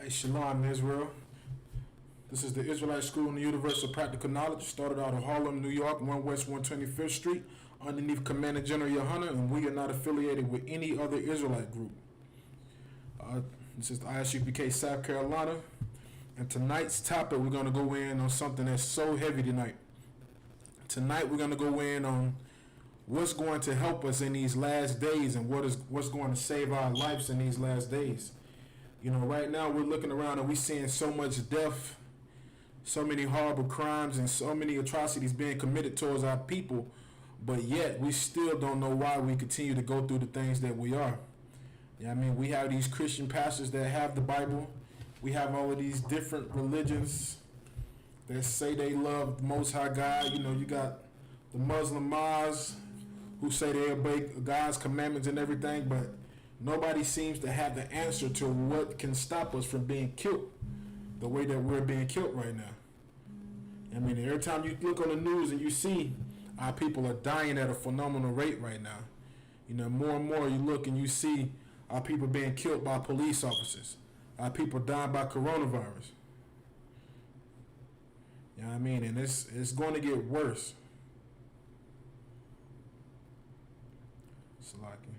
Hey, Shalom, Israel. This is the Israelite School in the Universe of Practical Knowledge. Started out of Harlem, New York, 1 West 125th Street, underneath Commander General YAHANNA, and we are not affiliated with any other Israelite group. This is the I.S.U.P.K, South Carolina, and tonight's topic, we're going to go in on something that's so heavy tonight. Tonight, we're going to go in on what's going to help us in these last days and what's going to save our lives in these last days. You know, right now we're looking around and we're seeing so much death, so many horrible crimes, and so many atrocities being committed towards our people, but yet we still don't know why we continue to go through the things that we are. Yeah, I mean, we have these Christian pastors that have the Bible. We have all of these different religions that say they love the Most High God. You know, you got the Muslim Maz who say they obey God's commandments and everything, but nobody seems to have the answer to what can stop us from being killed the way that we're being killed right now. I mean, every time you look on the news and you see our people are dying at a phenomenal rate right now. You know, more and more you look and you see our people being killed by police officers. Our people dying by coronavirus. You know what I mean? And it's going to get worse. Slacking.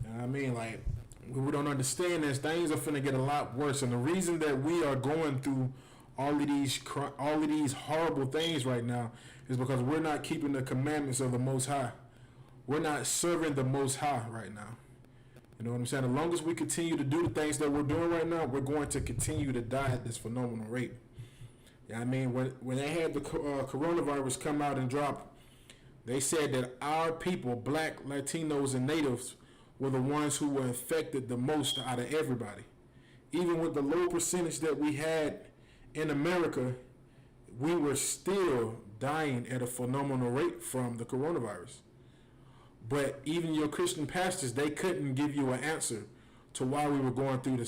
You know what I mean? Like, we don't understand this. Things are finna get a lot worse, and the reason that we are going through all of these horrible things right now is because we're not keeping the commandments of the Most High. We're not serving the Most High right now. You know what I'm saying? As long as we continue to do the things that we're doing right now, we're going to continue to die at this phenomenal rate. Yeah, I mean, when they had the coronavirus come out and drop, they said that our people, black, Latinos, and natives, were the ones who were infected the most out of everybody. Even with the low percentage that we had in America, we were still dying at a phenomenal rate from the coronavirus. But even your Christian pastors, they couldn't give you an answer to why we were going through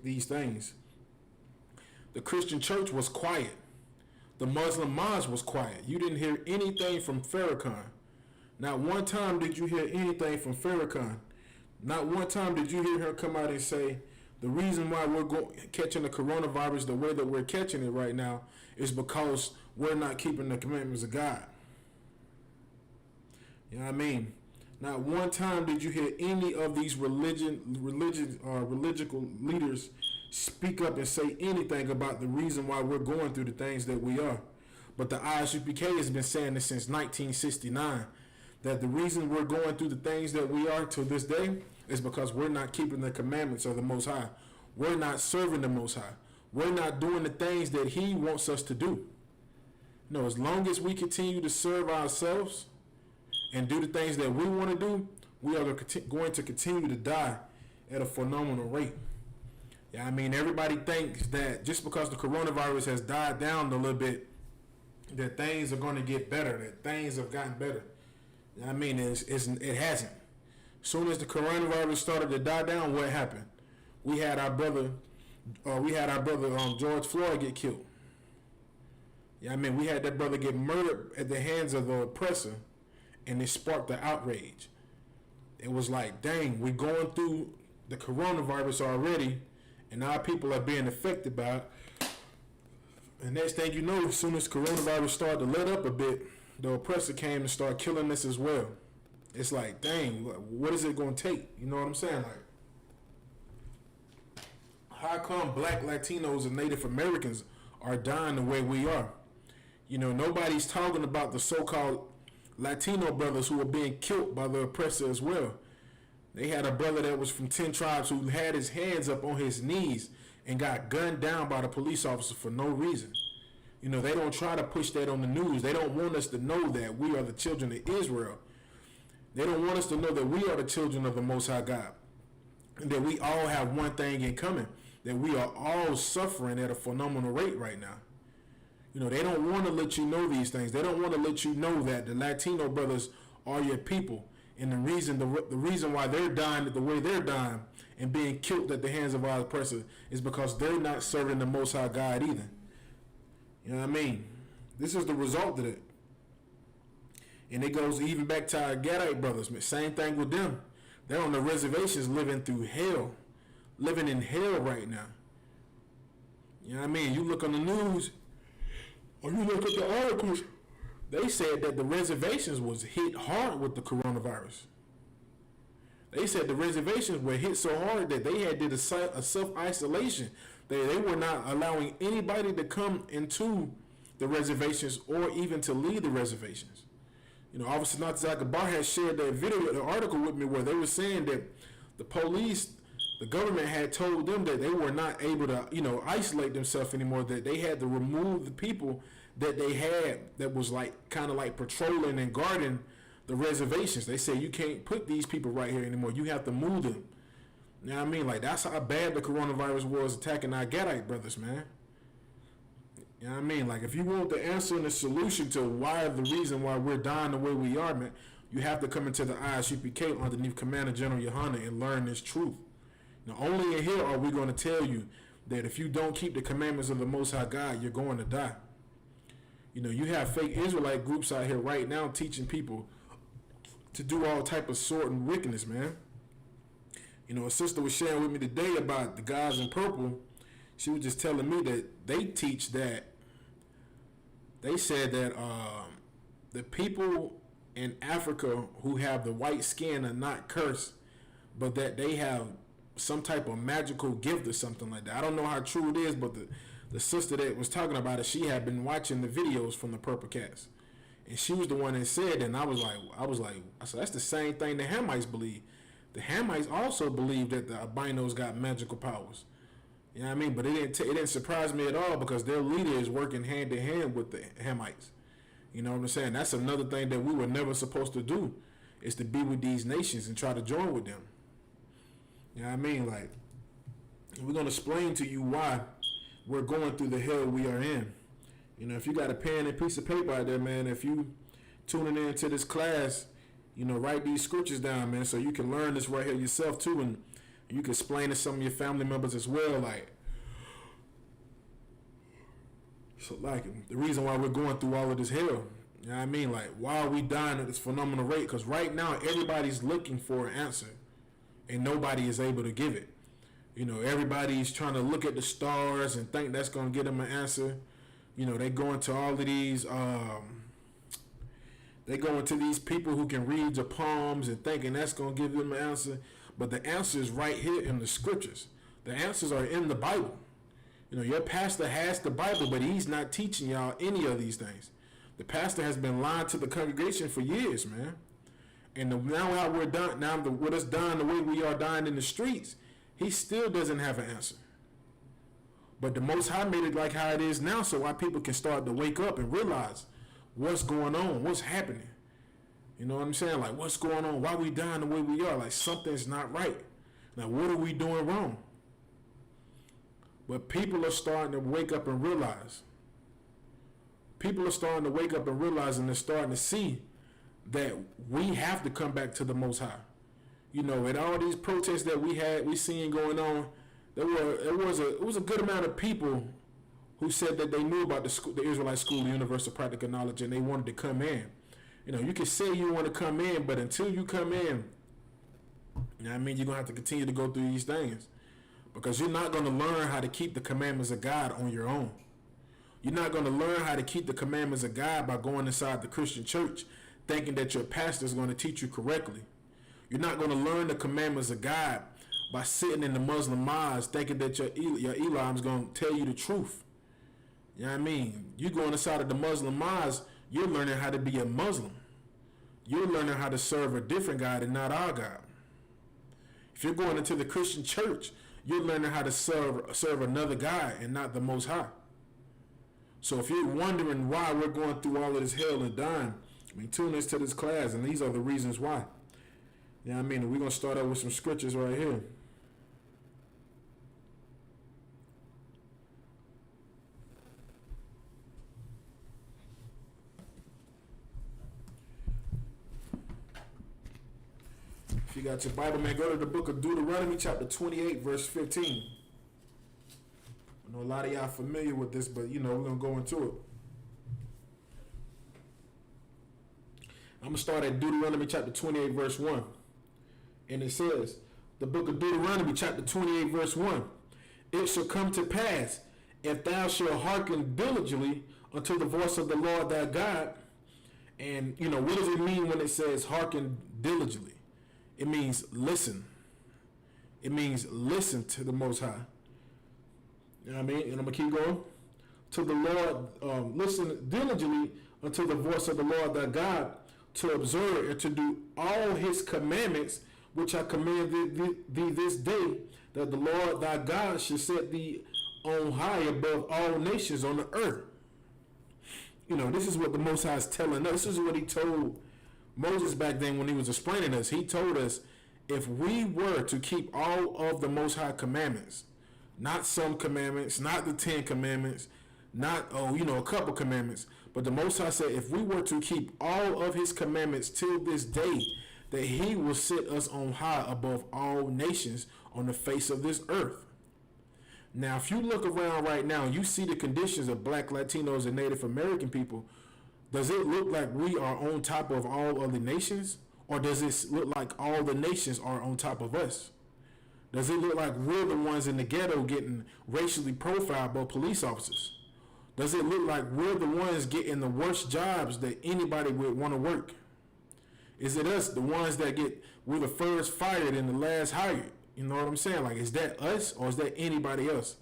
these things. The Christian church was quiet. The Muslim mosque was quiet. You didn't hear anything from Farrakhan. Not one time did you hear anything from Farrakhan. Not one time did you hear her come out and say, the reason why we're catching the coronavirus the way that we're catching it right now is because we're not keeping the commandments of God. You know what I mean? Not one time did you hear any of these religious leaders speak up and say anything about the reason why we're going through the things that we are. But the I.S.U.P.K has been saying this since 1969, that the reason we're going through the things that we are to this day is because we're not keeping the commandments of the Most High. We're not serving the Most High. We're not doing the things that He wants us to do. No, as long as we continue to serve ourselves and do the things that we want to do, we are going to continue to die at a phenomenal rate. Yeah, I mean, everybody thinks that just because the coronavirus has died down a little bit, that things are going to get better, that things have gotten better. I mean, it hasn't. As soon as the coronavirus started to die down, what happened? We had our brother George Floyd get killed. Yeah, I mean, we had that brother get murdered at the hands of the oppressor, and it sparked the outrage. It was like, dang, we're going through the coronavirus already, and our people are being affected by it. And next thing you know, as soon as coronavirus started to let up a bit, the oppressor came and started killing us as well. It's like, dang, what is it going to take? You know what I'm saying? Like, how come black, Latinos, and Native Americans are dying the way we are? You know, nobody's talking about the so-called Latino brothers who are being killed by the oppressor as well. They had a brother that was from 10 tribes who had his hands up on his knees and got gunned down by the police officer for no reason. You know, they don't try to push that on the news. They don't want us to know that we are the children of Israel. They don't want us to know that we are the children of the Most High God. And that we all have one thing in common. That we are all suffering at a phenomenal rate right now. You know, they don't want to let you know these things. They don't want to let you know that the Latino brothers are your people. And the reason why they're dying the way they're dying and being killed at the hands of our oppressor is because they're not serving the Most High God either. You know what I mean? This is the result of it. And it goes even back to our Gadite brothers. Same thing with them. They're on the reservations living through hell. living in hell right now. You know what I mean? You look on the news, or you look at the articles, they said that the reservations was hit hard with the coronavirus. They said the reservations were hit so hard that they had did a self-isolation. They were not allowing anybody to come into the reservations or even to leave the reservations. You know, Officer Natazaka Bar has shared that video, the article with me where they were saying that the police, the government had told them that they were not able to, isolate themselves anymore, that they had to remove the people that they had that was like kind of like patrolling and guarding the reservations. They said you can't put these people right here anymore. You have to move them. You know what I mean? Like, that's how bad the coronavirus was attacking our Gadite brothers, man. You know what I mean? Like, if you want the answer and the solution to the reason why we're dying the way we are, man, you have to come into the I.S.U.P.K underneath Commander General YAHANNA and learn this truth. Now, only in here are we going to tell you that if you don't keep the commandments of the Most High God, you're going to die. You know, you have fake Israelite groups out here right now teaching people to do all type of sort and wickedness, man. You know, a sister was sharing with me today about the guys in purple. She was just telling me that they teach that, they said that the people in Africa who have the white skin are not cursed, but that they have some type of magical gift or something like that. I don't know how true it is, but the sister that was talking about it, she had been watching the videos from the Purple Cast, and she was the one that said, and I said that's the same thing the Hamites believe. The Hamites also believe that the albinos got magical powers. You know what I mean? But it didn't surprise me at all, because their leader is working hand in hand with the Hamites. You know what I'm saying? That's another thing that we were never supposed to do, is to be with these nations and try to join with them. You know what I mean? Like, we're going to explain to you why we're going through the hell we are in. You know, if you got a pen and piece of paper out there, man, if you tuning into this class, write these scriptures down, man, so you can learn this right here yourself too, and you can explain to some of your family members as well, like the reason why we're going through all of this hell. You know what I mean? Like, why are we dying at this phenomenal rate? Because right now everybody's looking for an answer, and nobody is able to give it. Everybody's trying to look at the stars and think that's going to get them an answer. They go into all of these, they go into these people who can read the palms and thinking that's going to give them an answer. But the answer is right here in the scriptures. The answers are in the Bible. Your pastor has the Bible, but he's not teaching y'all any of these things. The pastor has been lying to the congregation for years, man. And now how we're done, with us dying the way we are dying in the streets, he still doesn't have an answer. But the Most High made it like how it is now, so why people can start to wake up and realize what's going on, what's happening. You know what I'm saying? Like, what's going on? Why we dying the way we are? Like, something's not right. Now, what are we doing wrong? But people are starting to wake up and realize. People are starting to wake up and realize, and they're starting to see that we have to come back to the Most High. And all these protests that we seen going on, it was a good amount of people who said that they knew about the Israelite School of Universal Practical Knowledge, and they wanted to come in. You can say you want to come in, but until you come in, you're going to have to continue to go through these things, because you're not going to learn how to keep the commandments of God on your own. You're not going to learn how to keep the commandments of God by going inside the Christian church thinking that your pastor is going to teach you correctly. You're not going to learn the commandments of God by sitting in the Muslim mosque thinking that your Elam is going to tell you the truth. You know what I mean? You going inside of the Muslim mosque, you're learning how to be a Muslim. You're learning how to serve a different God and not our God. If you're going into the Christian church, you're learning how to serve another God and not the Most High. So if you're wondering why we're going through all of this hell and dying, tune into this class, and these are the reasons why. You know what I mean? And we're going to start out with some scriptures right here. If you got your Bible, man, go to the book of Deuteronomy, chapter 28, verse 15. I know a lot of y'all familiar with this, but, we're going to go into it. I'm going to start at Deuteronomy chapter 28, verse 1. And it says, The book of Deuteronomy, chapter 28, verse 1. It shall come to pass, if thou shalt hearken diligently unto the voice of the Lord thy God. And, what does it mean when it says hearken diligently? It means listen. It means listen to the Most High. You know what I mean? And I'm going to keep going. To the Lord, listen diligently unto the voice of the Lord thy God, to observe and to do all his commandments, which I command thee this day, that the Lord thy God should set thee on high above all nations on the earth. This is what the Most High is telling us. This is what he told Moses back then when he was explaining us. He told us, if we were to keep all of the Most High commandments, not some commandments, not the 10 commandments, not, a couple commandments, but the Most High said, if we were to keep all of his commandments till this day, that he will set us on high above all nations on the face of this earth. Now, if you look around right now, you see the conditions of Black, Latinos, and Native American people. Does it look like we are on top of all other nations? Or does it look like all the nations are on top of us? Does it look like we're the ones in the ghetto getting racially profiled by police officers? Does it look like we're the ones getting the worst jobs that anybody would want to work? Is it us, the ones that we're the first fired and the last hired? You know what I'm saying? Like, is that us or is that anybody else?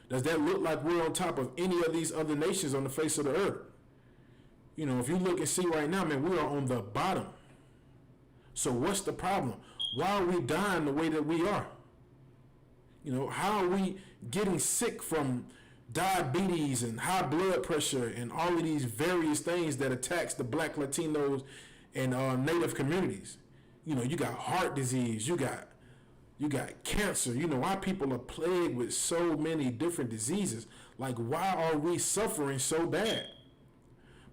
Does that look like we're on top of any of these other nations on the face of the earth? If you look and see right now, man, we are on the bottom. So what's the problem? Why are we dying the way that we are? How are we getting sick from diabetes and high blood pressure and all of these various things that attacks the Black, Latinos, and Native communities? You got heart disease, you got cancer. Why people are plagued with so many different diseases. Like, why are we suffering so bad?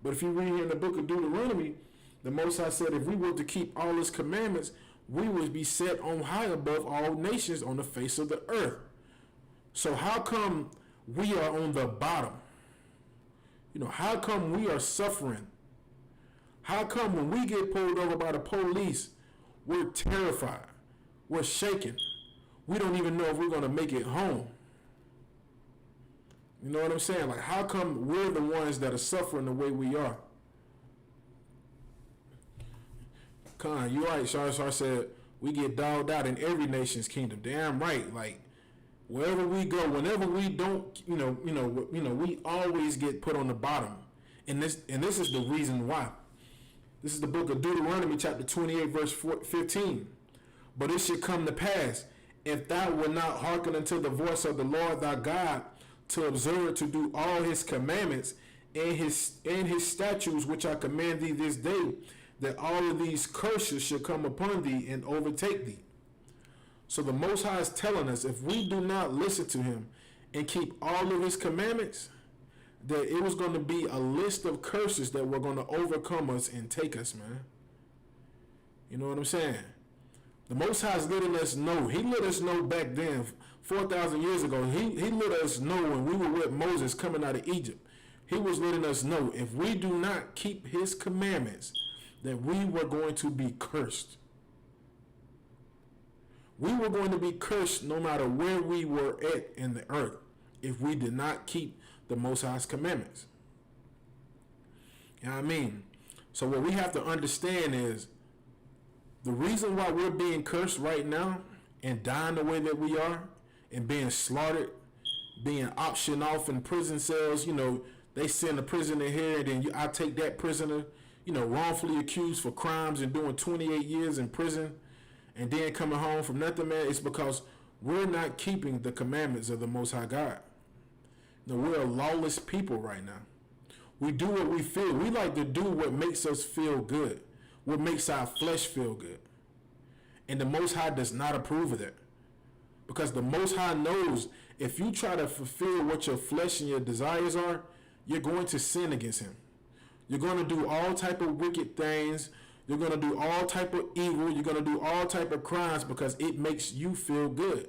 But if you read here in the book of Deuteronomy, the Most High said, if we were to keep all his commandments, we would be set on high above all nations on the face of the earth. So how come we are on the bottom? How come we are suffering? How come when we get pulled over by the police, we're terrified? We're shaken. We don't even know if we're going to make it home. You know what I'm saying? Like, how come we're the ones that are suffering the way we are? You're right. Shar said, we get dogged out in every nation's kingdom. Damn right. Like, wherever we go, whenever we don't, we always get put on the bottom. And this is the reason why. This is the book of Deuteronomy, chapter 28, verse 15. But it should come to pass, if thou wilt not hearken unto the voice of the Lord thy God, to observe to do all his commandments and his statutes which I command thee this day, that all of these curses should come upon thee and overtake thee. So the Most High is telling us, if we do not listen to him and keep all of his commandments, that it was going to be a list of curses that were going to overcome us and take us, man. You know what I'm saying? The Most High is letting us know. He let us know back then, 4,000 years ago. He let us know when we were with Moses coming out of Egypt. He was letting us know, if we do not keep his commandments, that we were going to be cursed. We were going to be cursed no matter where we were at in the earth if we did not keep the Most High's commandments. You know what I mean? So what we have to understand is, the reason why we're being cursed right now and dying the way that we are and being slaughtered, being auctioned off in prison cells, they send a prisoner here and then I take that prisoner, wrongfully accused for crimes and doing 28 years in prison and then coming home from nothing, man. It's because we're not keeping the commandments of the Most High God. We're a lawless people right now. We do what we feel. We like to do what makes us feel good, what makes our flesh feel good. And the Most High does not approve of that. Because the Most High knows if you try to fulfill what your flesh and your desires are, you're going to sin against him. You're going to do all type of wicked things. You're going to do all type of evil. You're going to do all type of crimes because it makes you feel good.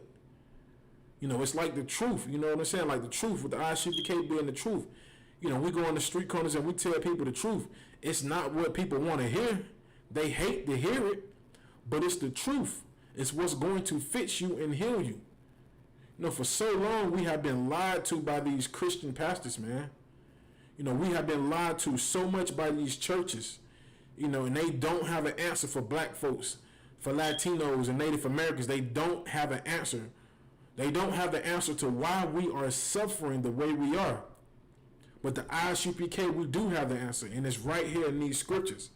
It's like the truth. You know what I'm saying? Like the truth, with the I.S.U.P.K being the truth. We go on the street corners and we tell people the truth. It's not what people want to hear. They hate to hear it, but it's the truth. It's what's going to fix you and heal you. For so long we have been lied to by these Christian pastors, man. We have been lied to so much by these churches, and they don't have an answer for black folks, for Latinos and Native Americans. They don't have an answer. They don't have the answer to why we are suffering the way we are. But the I.S.U.P.K, we do have the answer, and it's right here in these scriptures.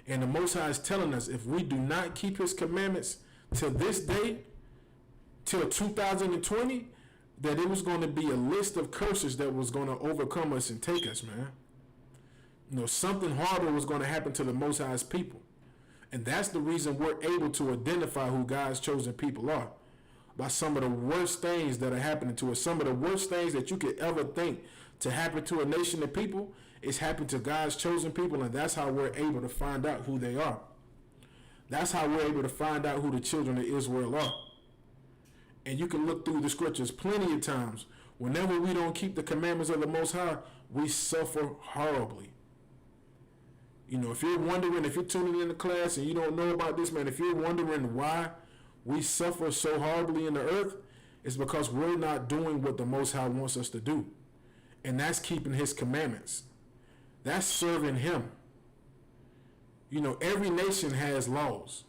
And the Most High is telling us, if we do not keep his commandments till this day, till 2020, that it was going to be a list of curses that was going to overcome us and take us, man. Something horrible was going to happen to the Most High's people. And that's the reason we're able to identify who God's chosen people are. By some of the worst things that are happening to us. Some of the worst things that you could ever think to happen to a nation of people is happening to God's chosen people, and that's how we're able to find out who they are. That's how we're able to find out who the children of Israel are. And you can look through the scriptures plenty of times. Whenever we don't keep the commandments of the Most High, we suffer horribly. If you're wondering, if you're tuning in the class and you don't know about this, man, if you're wondering why we suffer so horribly in the earth, it's because we're not doing what the Most High wants us to do. And that's keeping his commandments. That's serving him. Every nation has laws.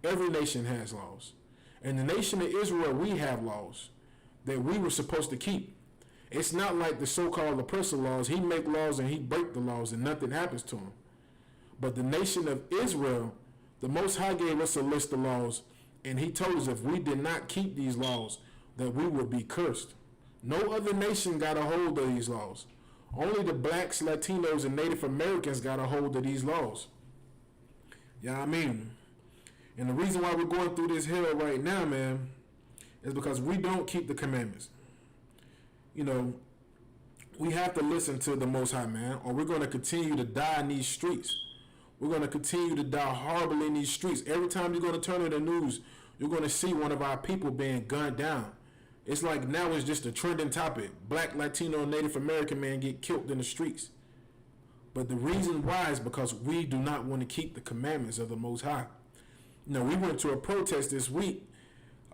Every nation has laws. And the nation of Israel, we have laws that we were supposed to keep. It's not like the so-called oppressor laws. He make laws and he break the laws and nothing happens to him. But the nation of Israel, the Most High gave us a list of laws, and he told us if we did not keep these laws, that we would be cursed. No other nation got a hold of these laws. Only the blacks, Latinos, and Native Americans got a hold of these laws. You know what I mean? And the reason why we're going through this hell right now, man, is because we don't keep the commandments. We have to listen to the Most High, man, or we're going to continue to die in these streets. We're going to continue to die horribly in these streets. Every time you're going to turn on the news, you're going to see one of our people being gunned down. It's like now it's just a trending topic. Black, Latino, and Native American man get killed in the streets. But the reason why is because we do not want to keep the commandments of the Most High. We went to a protest this week.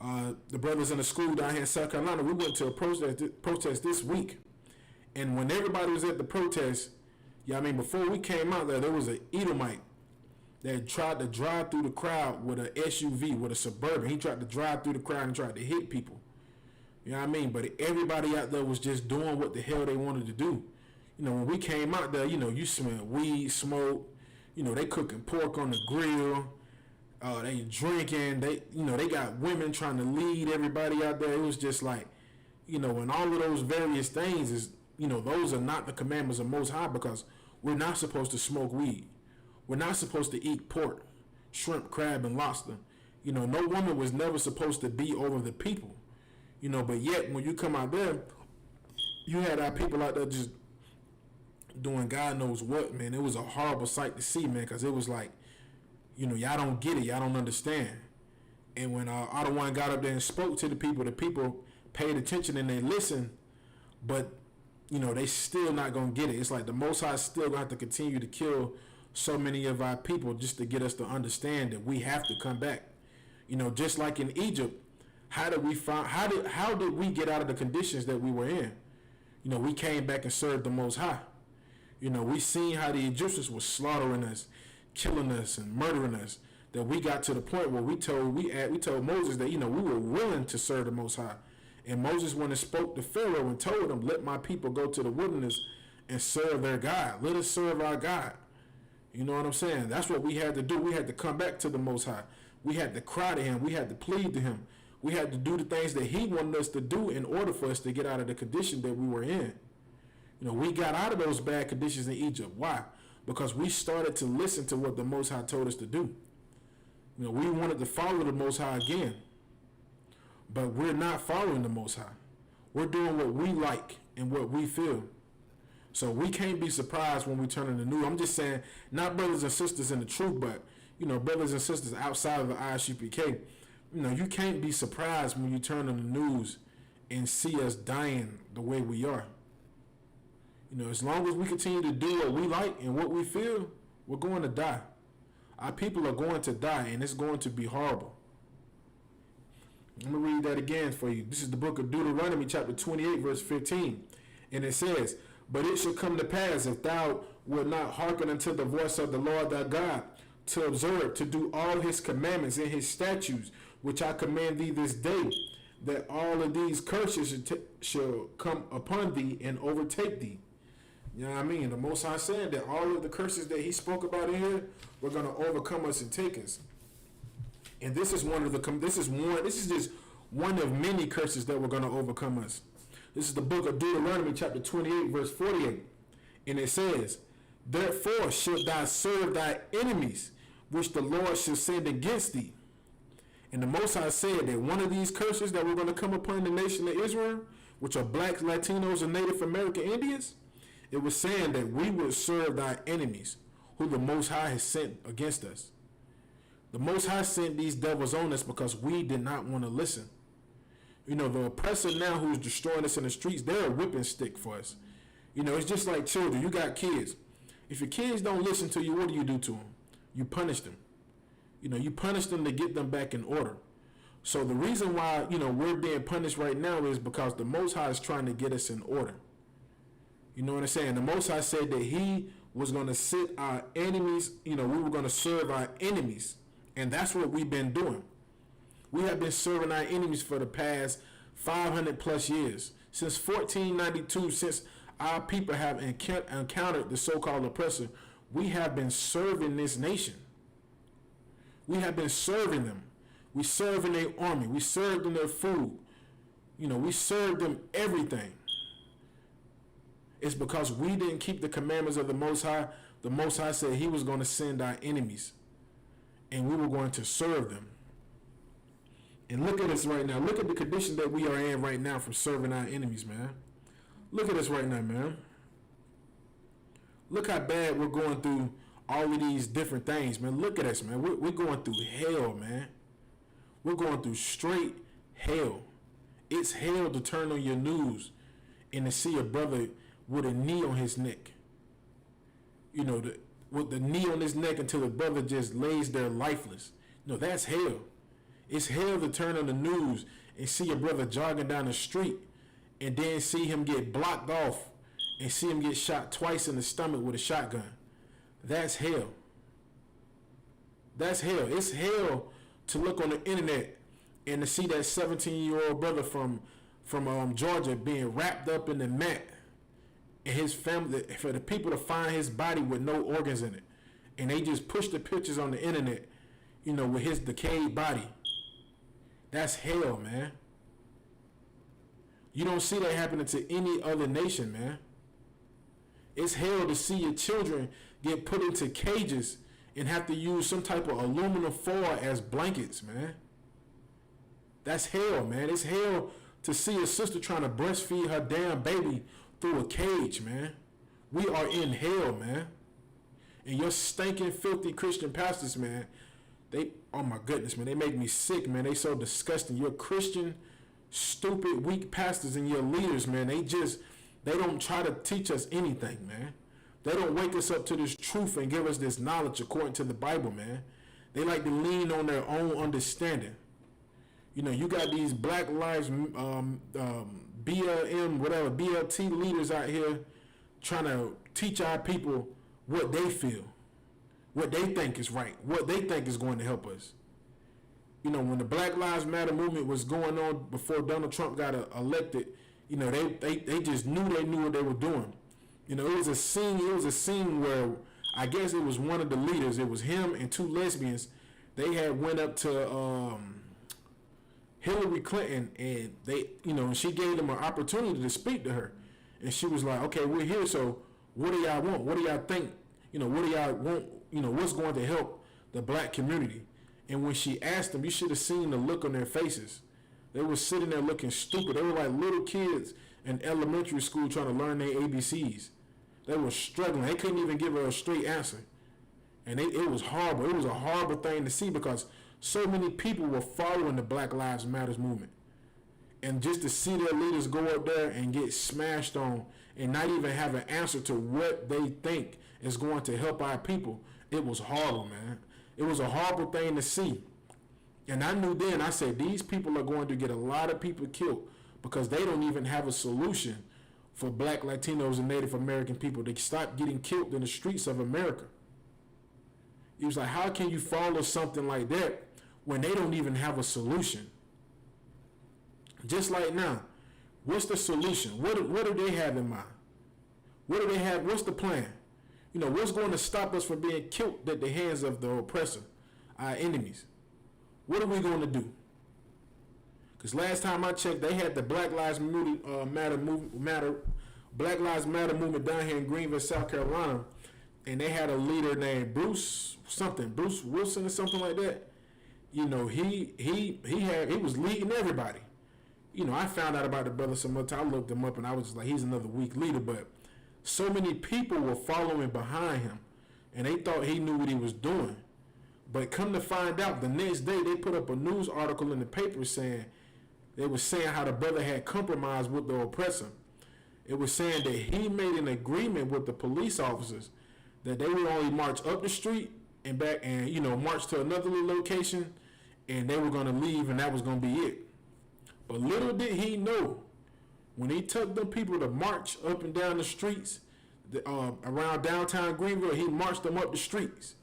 The brothers in the school down here in South Carolina, we went to a protest this week. And when everybody was at the protest, before we came out there was an Edomite that tried to drive through the crowd with an SUV, with a Suburban. He tried to drive through the crowd and tried to hit people. But everybody out there was just doing what the hell they wanted to do. When we came out there, you smell weed, smoke. They cooking pork on the grill. They drinking. They got women trying to lead everybody out there. It was just like, and all of those various things is, those are not the commandments of Most High, because we're not supposed to smoke weed. We're not supposed to eat pork, shrimp, crab, and lobster. No woman was never supposed to be over the people. But yet when you come out there, you had our people out there just doing God knows what, man. It was a horrible sight to see, man, because it was like, y'all don't get it, y'all don't understand. And when Ottawa got up there and spoke to the people paid attention and they listened, but they still not gonna get it. It's like the Most High still gonna have to continue to kill so many of our people just to get us to understand that we have to come back. Just like in Egypt, how did we get out of the conditions that we were in? We came back and served the Most High. We seen how the Egyptians were slaughtering us, killing us, and murdering us. That we got to the point where we told Moses that we were willing to serve the Most High. And Moses went and spoke to Pharaoh and told him, let my people go to the wilderness and serve their God. Let us serve our God. You know what I'm saying? That's what we had to do. We had to come back to the Most High. We had to cry to him. We had to plead to him. We had to do the things that he wanted us to do in order for us to get out of the condition that we were in. We got out of those bad conditions in Egypt. Why? Because we started to listen to what the Most High told us to do. We wanted to follow the Most High again. But we're not following the Most High. We're doing what we like and what we feel. So we can't be surprised when we turn in the news. I'm just saying, not brothers and sisters in the truth, but, brothers and sisters outside of the I.S.U.P.K. You can't be surprised when you turn on the news and see us dying the way we are. As long as we continue to do what we like and what we feel, we're going to die. Our people are going to die, and it's going to be horrible. I'm going to read that again for you. This is the book of Deuteronomy, chapter 28, verse 15. And it says, "But it shall come to pass, if thou wilt not hearken unto the voice of the Lord thy God, to observe, to do all his commandments and his statutes, which I command thee this day, that all of these curses shall come upon thee and overtake thee." You know what I mean? The Most High said that all of the curses that he spoke about in here were going to overcome us and take us. And this is just one of many curses that were going to overcome us. This is the book of Deuteronomy, chapter 28, verse 48. And it says, "Therefore shalt thou serve thy enemies, which the Lord shall send against thee." And the Most High said that one of these curses that were going to come upon the nation of Israel, which are blacks, Latinos, and Native American Indians, it was saying that we would serve thy enemies, who the Most High has sent against us. The Most High sent these devils on us because we did not want to listen. You know, the oppressor now who's destroying us in the streets, they're a whipping stick for us. You know, it's just like children. You got kids. If your kids don't listen to you, what do you do to them? You punish them. You know, you punish them to get them back in order. So the reason why, you know, we're being punished right now is because the Most High is trying to get us in order. You know what I'm saying? The Most High said that he was going to sit our enemies, you know, we were going to serve our enemies. And that's what we've been doing. We have been serving our enemies for the past 500 plus years. Since 1492, since our people have encountered the so-called oppressor, we have been serving this nation. We have been serving them. We serve in their army. We served them their food. You know, we served them everything. It's because we didn't keep the commandments of the Most High. The Most High said he was going to send our enemies, and we were going to serve them. And look at us right now. Look at the condition that we are in right now from serving our enemies, man. Look at us right now, man. Look how bad we're going through all of these different things, man. Look at us, man. We're going through hell, man. We're going through straight hell. It's hell to turn on your news and to see a brother with a knee on his neck. You know, with the knee on his neck until the brother just lays there lifeless. No, that's hell. It's hell to turn on the news and see a brother jogging down the street and then see him get blocked off and see him get shot twice in the stomach with a shotgun. That's hell. That's hell. It's hell to look on the internet and to see that 17-year-old brother from Georgia being wrapped up in the mat, and his family, for the people to find his body with no organs in it, and they just push the pictures on the internet, you know, with his decayed body. That's hell, man. You don't see that happening to any other nation, man. It's hell to see your children get put into cages and have to use some type of aluminum foil as blankets, man. That's hell, man. It's hell to see a sister trying to breastfeed her damn baby through a cage, man. We are in hell, man. And your stinking, filthy Christian pastors, man, oh my goodness, man, they make me sick, man. They so disgusting. Your Christian, stupid, weak pastors and your leaders, man, they don't try to teach us anything, man. They don't wake us up to this truth and give us this knowledge according to the Bible, man. They like to lean on their own understanding. You know, you got these Black Lives, BLM, whatever, BLT leaders out here trying to teach our people what they feel, what they think is right, what they think is going to help us. You know, when the Black Lives Matter movement was going on before Donald Trump got elected, you know, they just knew what they were doing. You know, it was a scene where I guess it was one of the leaders, it was him and two lesbians. They had went up to Hillary Clinton, and they, you know, and she gave them an opportunity to speak to her. And she was like, okay, we're here, so what do y'all want? What do y'all think? You know, what do y'all want? You know, what's going to help the black community? And when she asked them, you should have seen the look on their faces. They were sitting there looking stupid. They were like little kids in elementary school trying to learn their ABCs. They were struggling. They couldn't even give her a straight answer. And it was horrible. It was a horrible thing to see because so many people were following the Black Lives Matter movement. And just to see their leaders go up there and get smashed on and not even have an answer to what they think is going to help our people, it was horrible, man. It was a horrible thing to see. And I knew then, I said, these people are going to get a lot of people killed because they don't even have a solution for black, Latinos, and Native American people. They stop getting killed in the streets of America. He was like, how can you follow something like that when they don't even have a solution? Just like now, what's the solution? What do they have in mind? What do they have? What's the plan? You know, what's going to stop us from being killed at the hands of the oppressor, our enemies? What are we going to do? Because last time I checked, they had the Black Lives Matter movement down here in Greenville, South Carolina, and they had a leader named Bruce Wilson or something like that. You know, he was leading everybody. You know, I found out about the brother some other time. I looked him up, and I was just like, he's another weak leader. But so many people were following behind him, and they thought he knew what he was doing. But come to find out, the next day they put up a news article in the paper saying how the brother had compromised with the oppressor. It was saying that he made an agreement with the police officers that they would only march up the street and back, and march to another location, and they were going to leave, and that was going to be it. But little did he know, when he took them people to march up and down the streets around downtown Greenville, he marched them up the streets.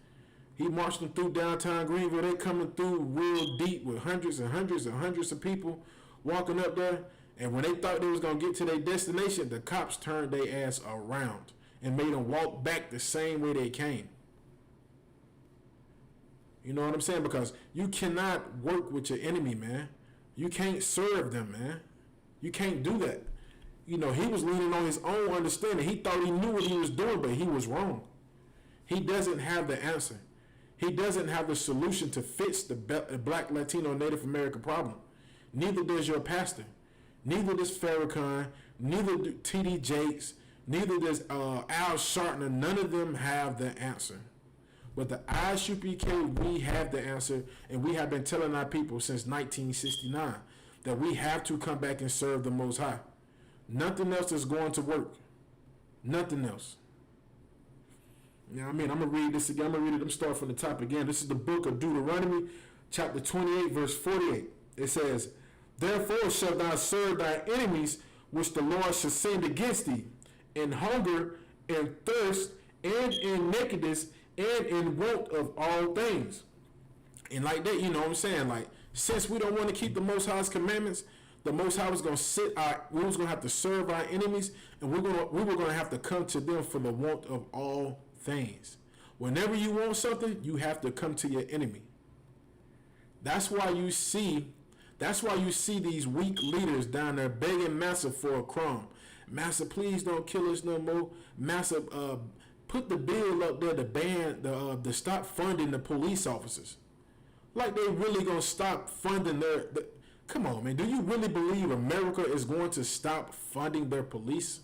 He marched them through downtown Greenville. They coming through real deep with hundreds and hundreds and hundreds of people walking up there. And when they thought they was going to get to their destination, the cops turned their ass around and made them walk back the same way they came. You know what I'm saying? Because you cannot work with your enemy, man. You can't serve them, man. You can't do that. You know, he was leaning on his own understanding. He thought he knew what he was doing, but he was wrong. He doesn't have the answer. He doesn't have the solution to fix the black, Latino, Native American problem. Neither does your pastor. Neither does Farrakhan. Neither do T.D. Jakes. Neither does Al Sharpton. None of them have the answer. But the I.S.U.P.K, we have the answer, and we have been telling our people since 1969 that we have to come back and serve the Most High. Nothing else is going to work. Nothing else. You know what I mean? I'm going to read this again. I'm going to read it. I'm starting from the top again. This is the book of Deuteronomy, chapter 28, verse 48. It says, therefore shalt thou serve thy enemies, which the Lord shall send against thee, in hunger and thirst and in nakedness and in want of all things. And like that, you know what I'm saying? Like, since we don't want to keep the Most High's commandments, the Most High was going to we was going to have to serve our enemies, and we were going to have to come to them for the want of all things. Whenever you want something, you have to come to your enemy. That's why you see these weak leaders down there begging Massa for a crumb. Massa, please don't kill us no more. Massa, put the bill up there to ban to stop funding the police officers. Like they really gonna stop funding come on, man. Do you really believe America is going to stop funding their police?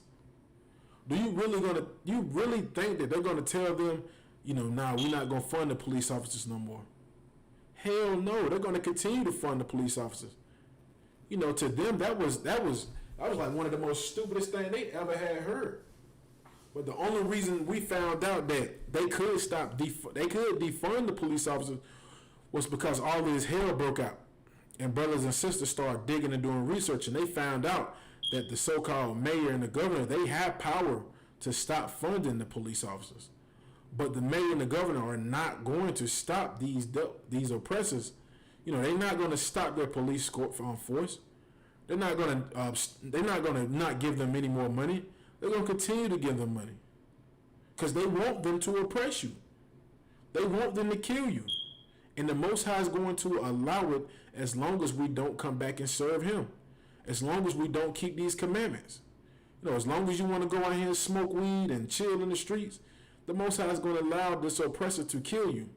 Do you really think that they're gonna tell them, nah, we're not gonna fund the police officers no more? Hell no, they're gonna continue to fund the police officers. To them that was like one of the most stupidest things they ever had heard. But the only reason we found out that they could defund the police officers was because all this hell broke out. And brothers and sisters started digging and doing research, and they found out that the so-called mayor and the governor, they have power to stop funding the police officers. But the mayor and the governor are not going to stop these oppressors. They're not going to stop their police force. They're not going to not give them any more money. They're going to continue to give them money because they want them to oppress you. They want them to kill you. And the Most High is going to allow it as long as we don't come back and serve Him. As long as we don't keep these commandments. As long as you want to go out here and smoke weed and chill in the streets, the Most High is going to allow this oppressor to kill you.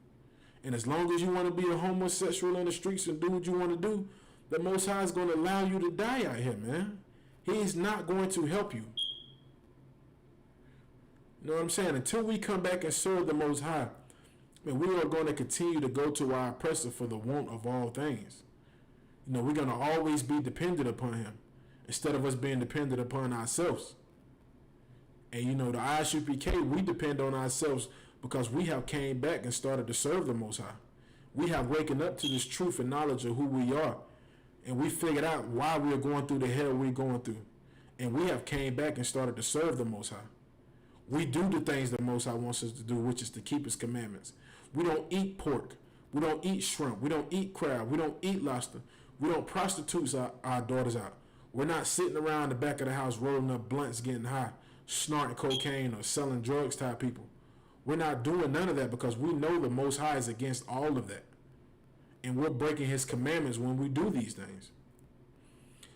And as long as you want to be a homosexual in the streets and do what you want to do, the Most High is going to allow you to die out here, man. He's not going to help you. You know what I'm saying? Until we come back and serve the Most High, and we are going to continue to go to our oppressor for the want of all things. We're going to always be dependent upon him instead of us being dependent upon ourselves. And the I.S.U.P.K, we depend on ourselves because we have came back and started to serve the Most High. We have waken up to this truth and knowledge of who we are. And we figured out why we are going through the hell we're going through. And we have came back and started to serve the Most High. We do the things the Most High wants us to do, which is to keep His commandments. We don't eat pork. We don't eat shrimp. We don't eat crab. We don't eat lobster. We don't prostitute our daughters out. We're not sitting around the back of the house rolling up blunts, getting high, snorting cocaine or selling drugs to our people. We're not doing none of that because we know the Most High is against all of that. And we're breaking His commandments when we do these things.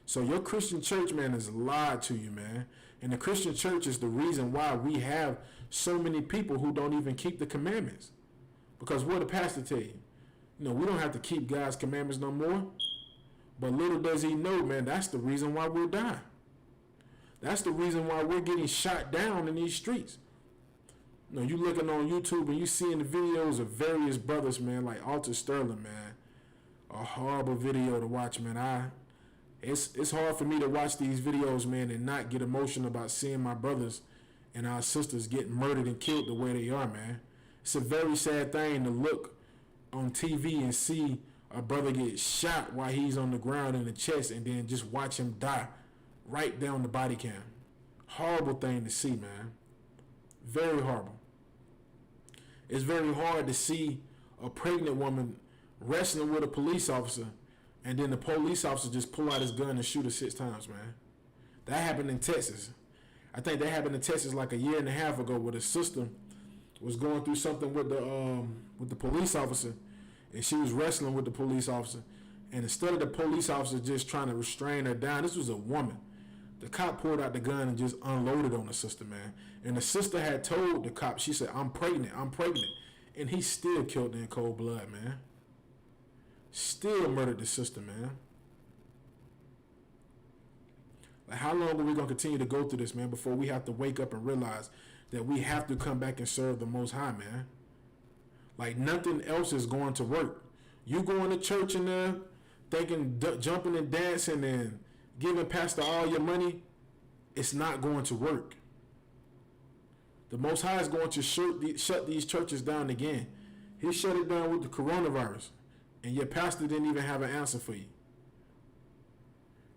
So your Christian church, man, has lied to you, man. And the Christian church is the reason why we have so many people who don't even keep the commandments. Because what did the pastor tell you? You know, we don't have to keep God's commandments no more. But little does he know, man, that's the reason why we're dying. That's the reason why we're getting shot down in these streets. You know, you looking on YouTube and you seeing the videos of various brothers, man, like Alter Sterling, man. A horrible video to watch, man. It's hard for me to watch these videos, man, and not get emotional about seeing my brothers and our sisters getting murdered and killed the way they are, man. It's a very sad thing to look on TV and see a brother get shot while he's on the ground in the chest and then just watch him die right down the body cam. Horrible thing to see, man. Very horrible. It's very hard to see a pregnant woman wrestling with a police officer and then the police officer just pull out his gun and shoot her 6 times, man. That happened in Texas. I think that happened in Texas like a year and a half ago where the sister was going through something with the police officer and she was wrestling with the police officer. And instead of the police officer just trying to restrain her down, this was a woman. The cop pulled out the gun and just unloaded on the sister, man. And the sister had told the cop, she said, I'm pregnant. And he still killed her in cold blood, man. Still murdered the sister, man. Like, how long are we going to continue to go through this, man, before we have to wake up and realize that we have to come back and serve the Most High, man? Like, nothing else is going to work. You going to church in there thinking, jumping and dancing and giving pastor all your money, it's not going to work. The Most High is going to shut these churches down again. He shut it down with the coronavirus, and your pastor didn't even have an answer for you.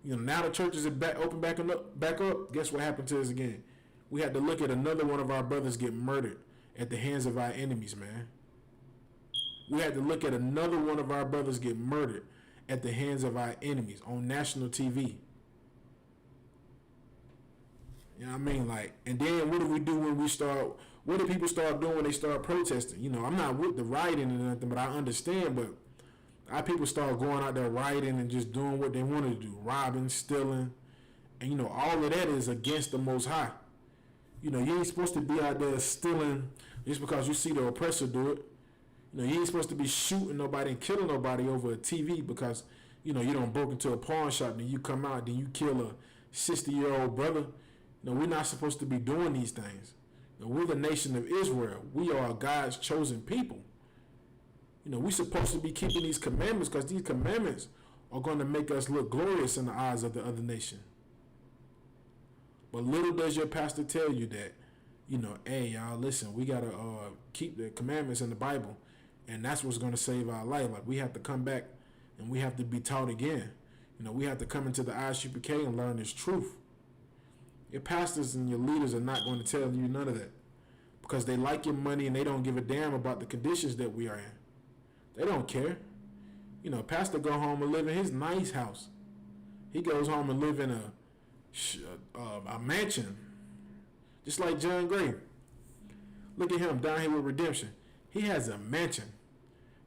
You know, now the churches are open back up. Guess what happened to us again? We had to look at another one of our brothers get murdered at the hands of our enemies, man. We had to look at another one of our brothers get murdered at the hands of our enemies on national TV. You know what I mean? Like, and then what do we do when what do people start doing when they start protesting? You know, I'm not with the rioting or nothing, but I understand, but our people start going out there rioting and just doing what they wanted to do, robbing, stealing, and, you know, all of that is against the Most High. You know, you ain't supposed to be out there stealing just because you see the oppressor do it. You know, you ain't supposed to be shooting nobody and killing nobody over a TV because, you know, you done broke into a pawn shop and you come out and you kill a 60-year-old brother. You know, we're not supposed to be doing these things. You know, we're the nation of Israel. We are God's chosen people. You know, we're supposed to be keeping these commandments because these commandments are going to make us look glorious in the eyes of the other nation. But little does your pastor tell you that, you know, hey, y'all, listen, we got to keep the commandments in the Bible, and that's what's going to save our life. Like, we have to come back and we have to be taught again. You know, we have to come into the I.S.U.P.K and learn this truth. Your pastors and your leaders are not going to tell you none of that because they like your money and they don't give a damn about the conditions that we are in. They don't care. You know, pastor go home and live in his nice house. He goes home and live in a mansion, just like John Gray. Look at him down here with redemption. He has a mansion.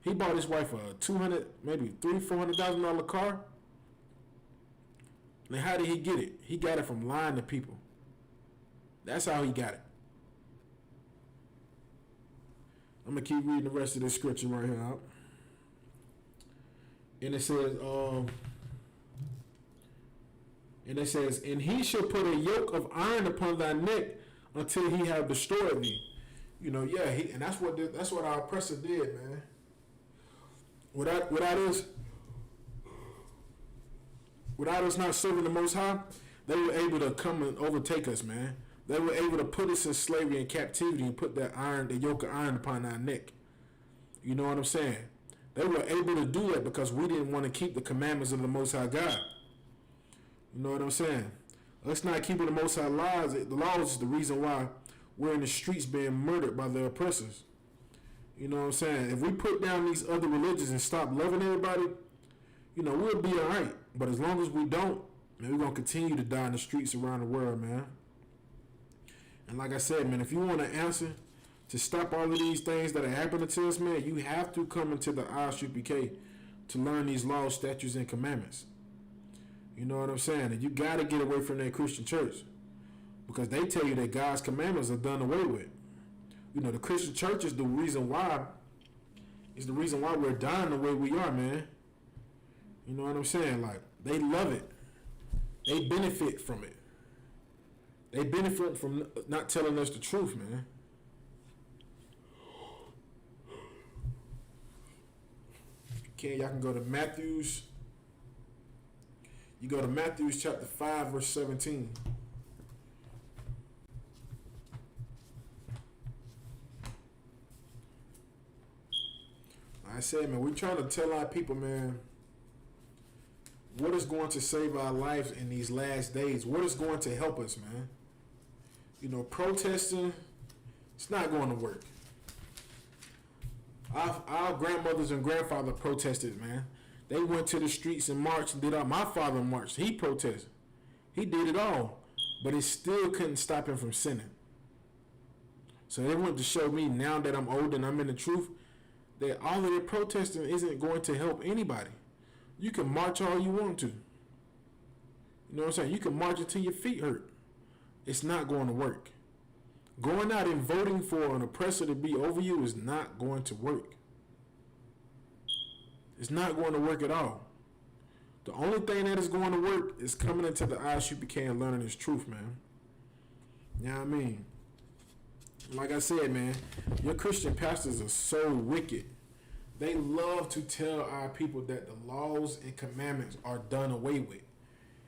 He bought his wife a $200,000, maybe $300,000-$400,000 car. And how did he get it? He got it from lying to people. That's how he got it. I'm gonna keep reading the rest of this scripture right here out. And it says, and he shall put a yoke of iron upon thy neck until he have destroyed thee. You know, yeah, and that's what our oppressor did, man. Without us not serving the Most High, they were able to come and overtake us, man. They were able to put us in slavery and captivity and put the yoke of iron upon our neck. You know what I'm saying? They were able to do that because we didn't want to keep the commandments of the Most High God. You know what I'm saying? Let's not keep the Most High laws. The laws is the reason why we're in the streets being murdered by the oppressors. You know what I'm saying? If we put down these other religions and stop loving everybody, you know, we'll be all right. But as long as we don't, man, we're going to continue to die in the streets around the world, man. And like I said, man, if you want an answer to stop all of these things that are happening to us, man, you have to come into the I.S.U.P.K to learn these laws, statutes, and commandments. You know what I'm saying? And you got to get away from that Christian church because they tell you that God's commandments are done away with. You know, the Christian church is the reason why. It's the reason why we're dying the way we are, man. You know what I'm saying? Like, they love it. They benefit from it. They benefit from not telling us the truth, man. Okay, y'all can go to Matthew's. You go to Matthew's chapter 5, verse 17. I said, man, we're trying to tell our people, man, what is going to save our lives in these last days? What is going to help us, man? You know, protesting, it's not going to work. Our grandmothers and grandfather protested, man. They went to the streets and marched and did all. My father marched. He protested. He did it all. But it still couldn't stop him from sinning. So they wanted to show me now that I'm old and I'm in the truth that all of their protesting isn't going to help anybody. You can march all you want to. You know what I'm saying? You can march until your feet hurt. It's not going to work. Going out and voting for an oppressor to be over you is not going to work. It's not going to work at all. The only thing that is going to work is coming into the I.S.U.P.K and learning this truth, man. You know what I mean? Like I said, man, your Christian pastors are so wicked. They love to tell our people that the laws and commandments are done away with.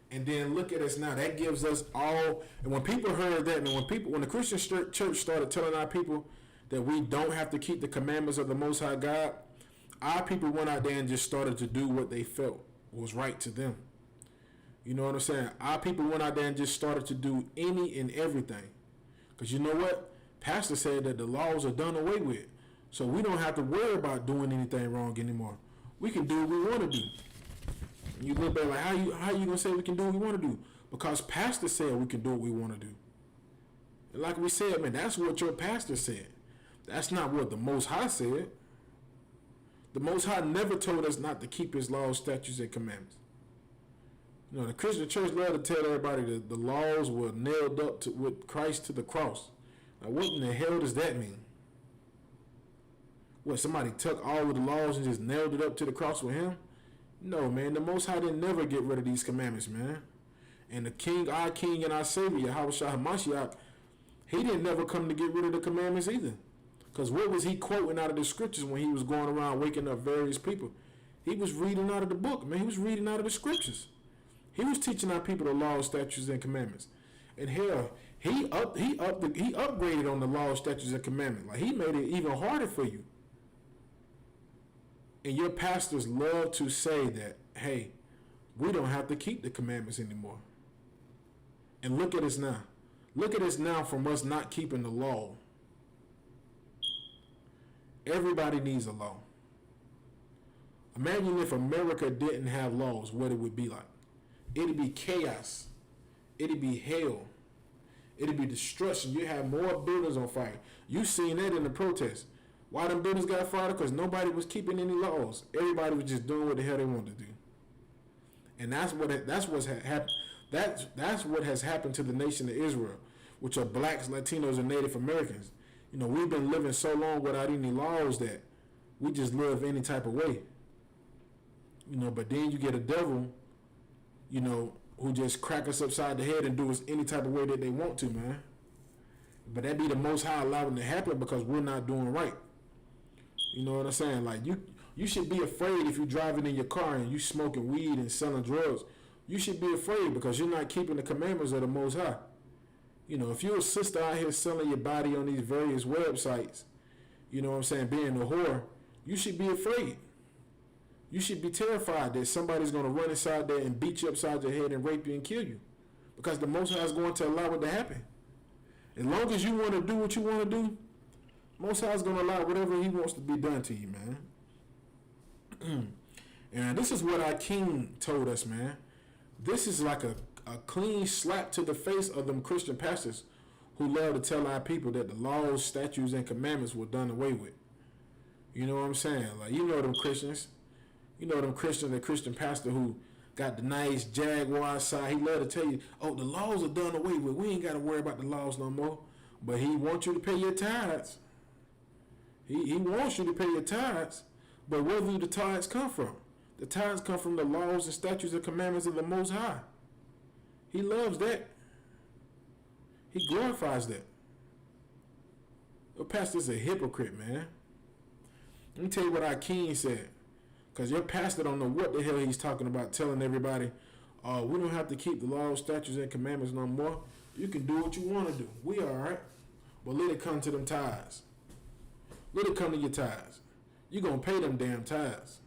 And then look at us now. That gives us all. And when people heard that, and when the Christian church started telling our people that we don't have to keep the commandments of the Most High God, our people went out there and just started to do what they felt was right to them. You know what I'm saying? Our people went out there and just started to do any and everything. Because you know what? Pastor said that the laws are done away with. So we don't have to worry about doing anything wrong anymore. We can do what we want to do. And you look back like, how you gonna say we can do what we want to do? Because pastor said we can do what we want to do. And like we said, man, that's what your pastor said. That's not what the Most High said. The Most High never told us not to keep his laws, statutes, and commandments. You know, the Christian church love to tell everybody that the laws were nailed up with Christ to the cross. Now, what in the hell does that mean? What, somebody took all of the laws and just nailed it up to the cross with him? No, man, the Most High didn't never get rid of these commandments, man. And the King, our King and our Savior, YAHANNA, he didn't never come to get rid of the commandments either. Because what was he quoting out of the scriptures when he was going around waking up various people? He was reading out of the book, man. He was reading out of the scriptures. He was teaching our people the laws, statutes, and commandments. And hell, he upgraded on the laws, statutes, and commandments. Like, he made it even harder for you. And your pastors love to say that, hey, we don't have to keep the commandments anymore. And look at us now. Look at us now from us not keeping the law. Everybody needs a law. Imagine if America didn't have laws, what it would be like. It'd be chaos. It'd be hell. It'd be destruction. You have more buildings on fire. You seen that in the protests. Why them buildings got fired? Because nobody was keeping any laws. Everybody was just doing what the hell they wanted to do. And that's what happened. That's what has happened to the nation of Israel, which are blacks, Latinos, and Native Americans. You know, we've been living so long without any laws that we just live any type of way. You know, but then you get a devil, you know, who just crack us upside the head and do us any type of way that they want to, man. But that be the Most High allowing it to happen because we're not doing right. You know what I'm saying? Like, you should be afraid if you're driving in your car and you smoking weed and selling drugs. You should be afraid because you're not keeping the commandments of the Most High. You know, if you're a sister out here selling your body on these various websites, you know what I'm saying, being a whore, you should be afraid. You should be terrified that somebody's going to run inside there and beat you upside your head and rape you and kill you. Because the Most High is going to allow it to happen. As long as you want to do what you want to do, Most High is going to allow whatever He wants to be done to you, man. And this is what our King told us, man. This is like a clean slap to the face of them Christian pastors who love to tell our people that the laws, statutes, and commandments were done away with. You know what I'm saying? Like, you know them Christians. You know them Christians, the Christian pastor who got the nice Jaguar side. He love to tell you, oh, the laws are done away with. We ain't got to worry about the laws no more. But he wants you to pay your tithes. He wants you to pay your tithes. But where do the tithes come from? The tithes come from the laws and statutes and commandments of the Most High. He loves that. He glorifies that. Your pastor's a hypocrite, man. Let me tell you what our King said. Because your pastor don't know what the hell he's talking about, telling everybody, we don't have to keep the laws, statutes, and commandments no more. You can do what you want to do. We all right. But let it come to them tithes. Let it come to your tithes. You're going to pay them damn tithes.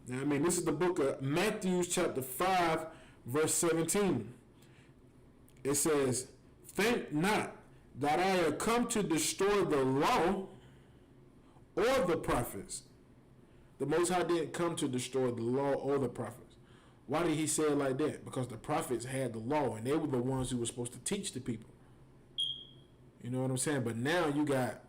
Now, I mean, this is the book of Matthew chapter 5, verse 17. It says, think not that I have come to destroy the law or the prophets. The Most High didn't come to destroy the law or the prophets. Why did He say it like that? Because the prophets had the law, and they were the ones who were supposed to teach the people. You know what I'm saying? But now you got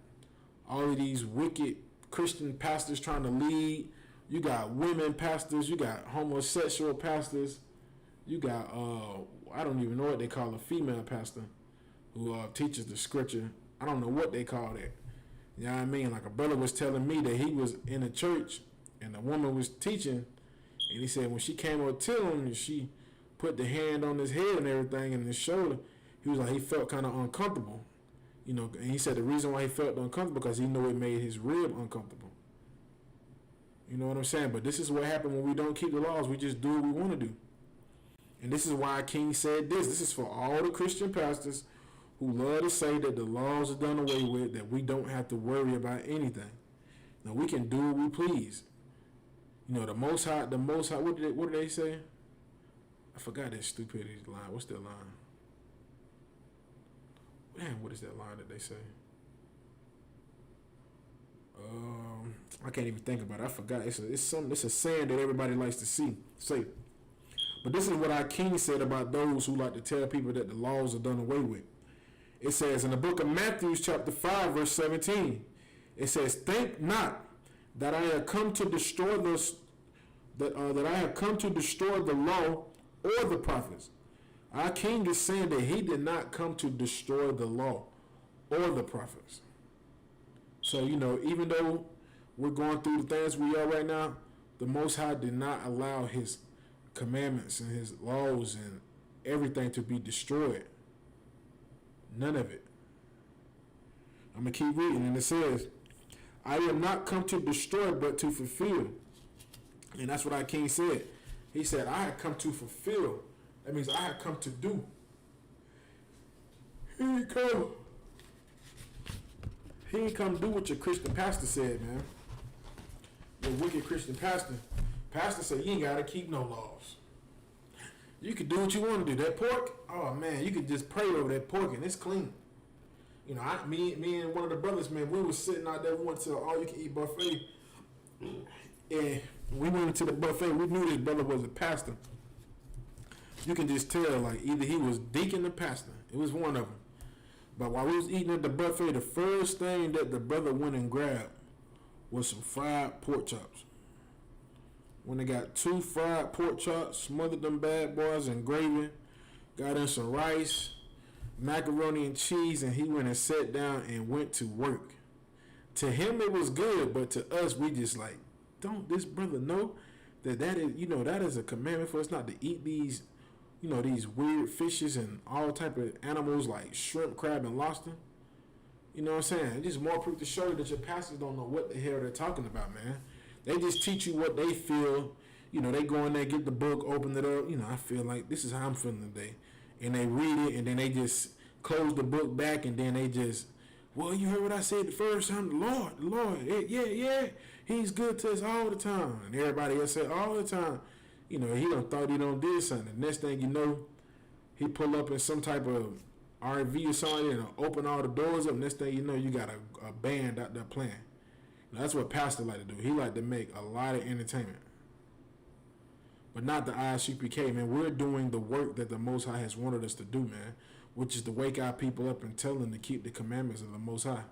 all of these wicked Christian pastors trying to lead. You got women pastors. You got homosexual pastors. You got, I don't even know what they call a female pastor who teaches the scripture. I don't know what they call that. You know what I mean? Like a brother was telling me that he was in a church and a woman was teaching, and he said when she came over to him and she put the hand on his head and everything and his shoulder, he was like, he felt kind of uncomfortable. You know, and he said the reason why he felt uncomfortable because he knew it made his rib uncomfortable. You know what I'm saying? But this is what happened when we don't keep the laws. We just do what we want to do. And this is why King said this. This is for all the Christian pastors who love to say that the laws are done away with, that we don't have to worry about anything. Now, we can do what we please. You know, the Most High, what did they say? I forgot that stupidity line. What's that line? Damn, what is that line that they say? I can't even think about it. I forgot. It's a saying that everybody likes to say. But this is what our King said about those who like to tell people that the laws are done away with. It says in the book of Matthew chapter 5 verse 17, it says, think not that I have come to destroy that I have come to destroy the law or the prophets. Our King is saying that He did not come to destroy the law or the prophets. So, you know, even though we're going through the things we are right now, the Most High did not allow His commandments and His laws and everything to be destroyed. None of it. I'm going to keep reading, and it says, I am not come to destroy, but to fulfill. And that's what our King said. He said, I have come to fulfill. That means I have come to do. He ain't come do what your Christian pastor said, man. Your wicked Christian pastor. Pastor said, you ain't got to keep no laws. You can do what you want to do. That pork, oh man, you could just pray over that pork and it's clean. You know, me and one of the brothers, man, we was sitting out there, we went to an all-you-can-eat buffet, and we went into the buffet. We knew this brother was a pastor. You can just tell, like, either he was deacon or pastor. It was one of them. But while we was eating at the buffet, the first thing that the brother went and grabbed was some fried pork chops. When they got 2 fried pork chops, smothered them bad boys in gravy, got in some rice, macaroni and cheese, and he went and sat down and went to work. To him it was good, but to us we just like, don't this brother know that is, you know, that is a commandment for us not to eat these, you know, these weird fishes and all type of animals like shrimp, crab, and lobster. You know what I'm saying? It's just more proof to show you that your pastors don't know what the hell they're talking about, man. They just teach you what they feel. You know, they go in there, get the book, open it up. You know, I feel like this is how I'm feeling today. And they read it, and then they just close the book back, and then they just, well, you heard what I said the first time? The Lord, yeah. He's good to us all the time. And everybody else said all the time. He done thought he done did something. Next thing you know, he pull up in some type of RV or something and open all the doors up. Next thing you know, you got a band out there playing. That's what pastor like to do. He like to make a lot of entertainment. But not the I.S.U.P.K, man. We're doing the work that the Most High has wanted us to do, man. Which is to wake our people up and tell them to keep the commandments of the Most High.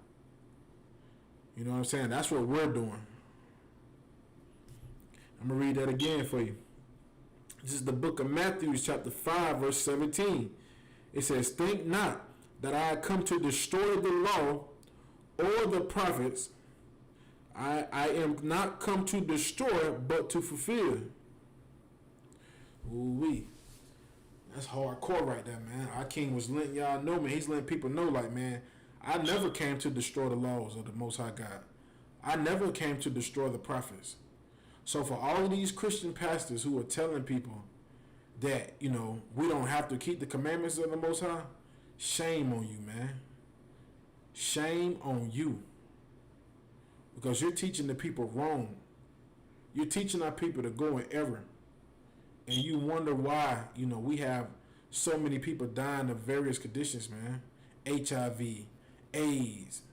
You know what I'm saying? That's what we're doing. I'm going to read that again for you. This is the book of Matthew, chapter 5, verse 17. It says, "Think not that I come to destroy the law or the prophets. I am not come to destroy, but to fulfill." Ooh-wee. That's hardcore right there, man. Our king was letting y'all know, man. He's letting people know, like, man, I never came to destroy the laws of the Most High God. I never came to destroy the prophets. So for all of these Christian pastors who are telling people that, we don't have to keep the commandments of the Most High, shame on you, man. Shame on you. Because you're teaching the people wrong. You're teaching our people to go in error. And you wonder why, we have so many people dying of various conditions, man. HIV, AIDS,